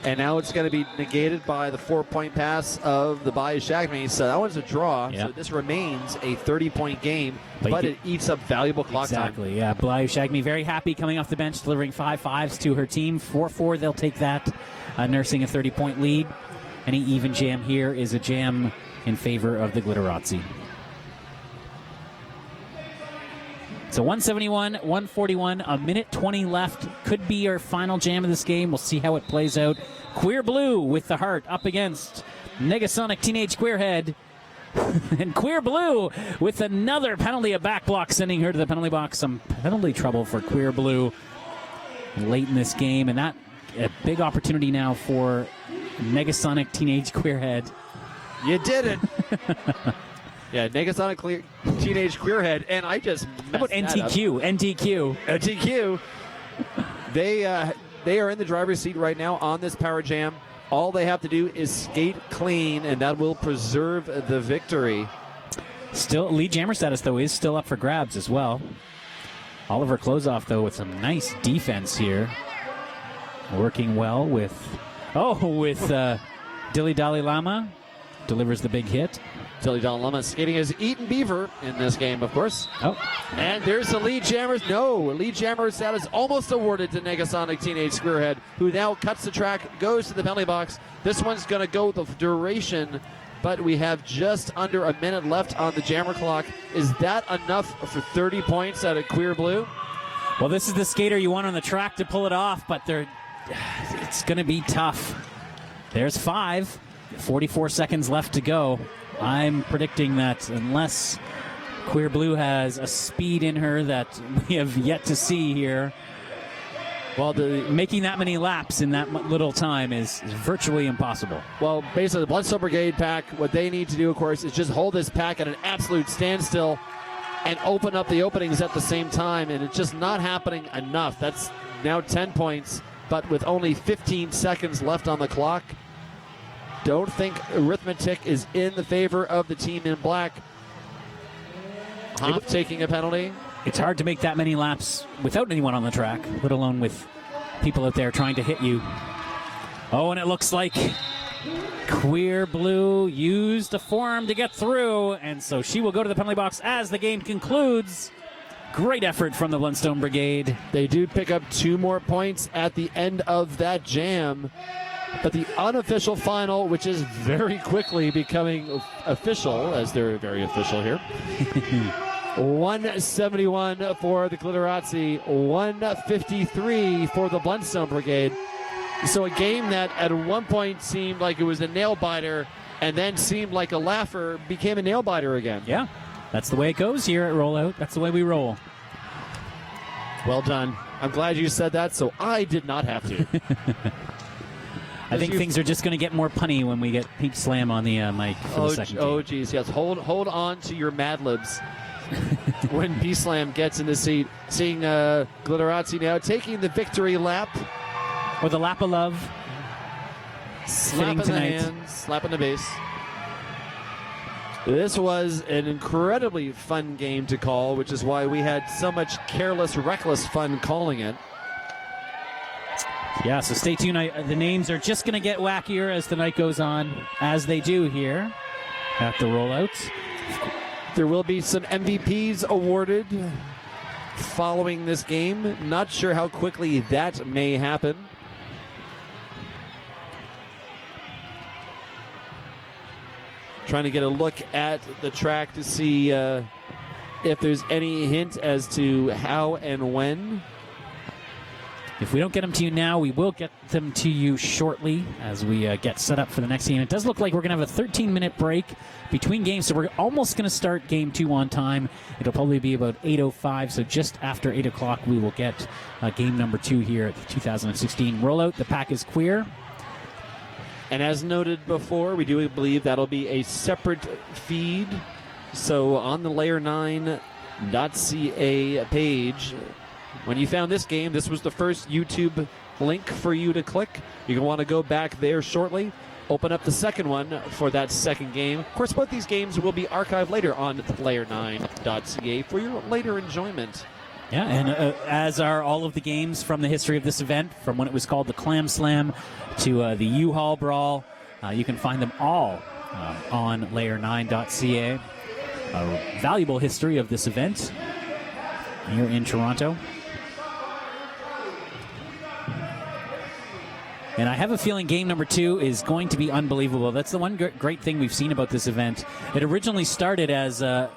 And now it's going to be negated by the 4-point pass of the Bayou Shagme. So that one's a draw. Yep. So this remains a 30-point game, but it eats up valuable clock time. Exactly, yeah. Bayou Shagme very happy coming off the bench, delivering 5 5s to her team. 4-4, they'll take that, nursing a 30-point lead. Any even jam here is a jam in favor of the Glitterazzi. So 171, 141, a minute 20 left. Could be our final jam of this game. We'll see how it plays out. Queer Blue with the heart up against Negasonic Teenage Queerhead. And Queer Blue with another penalty, a back block, sending her to the penalty box. Some penalty trouble for Queer Blue late in this game. And that a big opportunity now for Negasonic Teenage Queerhead. You did it. Yeah, Negasonic Teenage Queerhead, and I just messed How about NTQ? NTQ. NTQ. They are in the driver's seat right now on this power jam. All they have to do is skate clean, and that will preserve the victory. Still, lead jammer status, though, is still up for grabs as well. Oliver Closeoff, though, with some nice defense here. Working well with Dilly Dally Lama. Delivers the big hit. Dilly Dally Lama skating as Eaton Beaver in this game, of course. Oh. And there's the lead jammer. No, lead jammer status almost awarded to Negasonic Teenage Squarehead, who now cuts the track, goes to the penalty box. This one's going to go the duration, but we have just under a minute left on the jammer clock. Is that enough for 30 points out of Queer Blue? Well, this is the skater you want on the track to pull it off, but it's going to be tough. There's 5. 44 seconds left to go. I'm predicting that unless Queer Blue has a speed in her that we have yet to see here, Well, making that many laps in that little time is virtually impossible. Well, basically, the Bloodstone Brigade pack, what they need to do, of course, is just hold this pack at an absolute standstill and open up the openings at the same time, and it's just not happening enough. That's now 10 points, but with only 15 seconds left on the clock. Don't think arithmetic is in the favor of the team in black. Hoff taking a penalty. It's hard to make that many laps without anyone on the track, let alone with people out there trying to hit you. Oh, and it looks like Queer Blue used a forearm to get through, and so she will go to the penalty box as the game concludes. Great effort from the Bloodstone Brigade. They do pick up 2 more points at the end of that jam, but the unofficial final, which is very quickly becoming official, as they're very official here, 171 for the Glitterazzi, 153 for the Bloodstone Brigade. So a game that at one point seemed like it was a nail-biter and then seemed like a laugher became a nail-biter again. Yeah, that's the way it goes here at RollOut. That's the way we roll. Well done. I'm glad you said that, so I did not have to. I think things are just going to get more punny when we get Pink Slam on the mic for the second game. Oh, geez, yes. Hold on to your Mad Libs when P Slam gets in the seat. Seeing Glitterazzi now taking the victory lap. Or the lap of love. Slapping the hands, slapping the base. This was an incredibly fun game to call, which is why we had so much careless, reckless fun calling it. Yeah, so stay tuned. The names are just going to get wackier as the night goes on, as they do here at the RollOut. There will be some MVPs awarded following this game. Not sure how quickly that may happen. Trying to get a look at the track to see if there's any hint as to how and when. If we don't get them to you now, we will get them to you shortly as we get set up for the next game. It does look like we're going to have a 13-minute break between games, so we're almost going to start Game 2 on time. It'll probably be about 8:05, so just after 8 o'clock we will get game number 2 here at the 2016 RollOut. The pack is queer. And as noted before, we do believe that'll be a separate feed. So on the layer9.ca page, when you found this game, this was the first YouTube link for you to click. You're going to want to go back there shortly. Open up the second one for that second game. Of course, both these games will be archived later on layer9.ca for your later enjoyment. Yeah, and as are all of the games from the history of this event, from when it was called the Clam Slam to the uHaul Brawl, you can find them all on layer9.ca. A valuable history of this event here in Toronto. And I have a feeling game number 2 is going to be unbelievable. That's the one great thing we've seen about this event. It originally started as a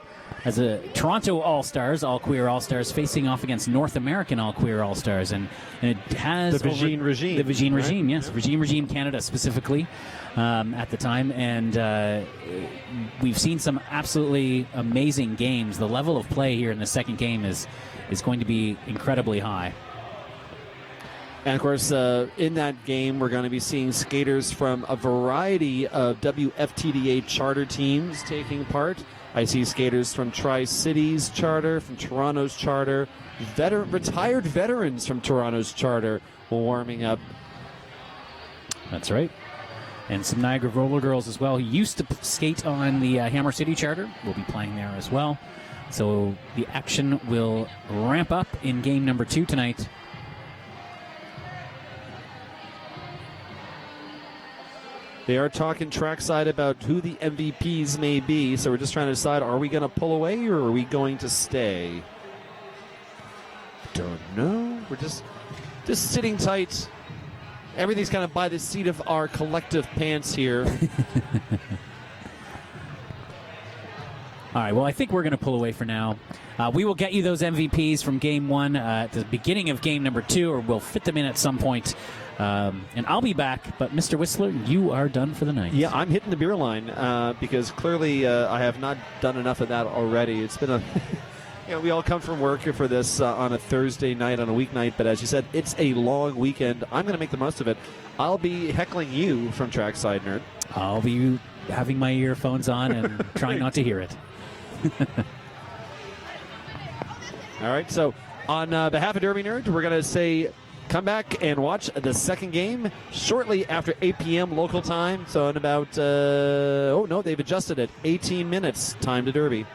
Toronto All-Stars, all-queer All-Stars, facing off against North American all-queer All-Stars. And it has... The Vagine Regime. The Vagine right? Regime, yes. Vagine Regime Canada specifically at the time. And we've seen some absolutely amazing games. The level of play here in the second game is going to be incredibly high. And, of course, in that game, we're going to be seeing skaters from a variety of WFTDA charter teams taking part. I see skaters from Tri-Cities charter, from Toronto's charter, retired veterans from Toronto's charter warming up. That's right. And some Niagara Roller Girls as well, who used to skate on the Hammer City charter, will be playing there as well. So the action will ramp up in game number 2 tonight. They are talking trackside about who the MVPs may be, so we're just trying to decide, are we going to pull away or are we going to stay? Don't know. We're just sitting tight. Everything's kind of by the seat of our collective pants here. All right, well, I think we're going to pull away for now. We will get you those MVPs from Game 1 at the beginning of Game number 2, or we'll fit them in at some point. And I'll be back, but Mr. Whistler, you are done for the night. Yeah, I'm hitting the beer line because clearly I have not done enough of that already. It's been we all come from work for this on a Thursday night, on a weeknight, but as you said, it's a long weekend. I'm going to make the most of it. I'll be heckling you from Trackside Nerd. I'll be having my earphones on and trying not to hear it. All right, so on behalf of Derby Nerd, we're going to say come back and watch the second game shortly after 8 p.m. local time. So in about, they've adjusted it, 18 minutes time to Derby.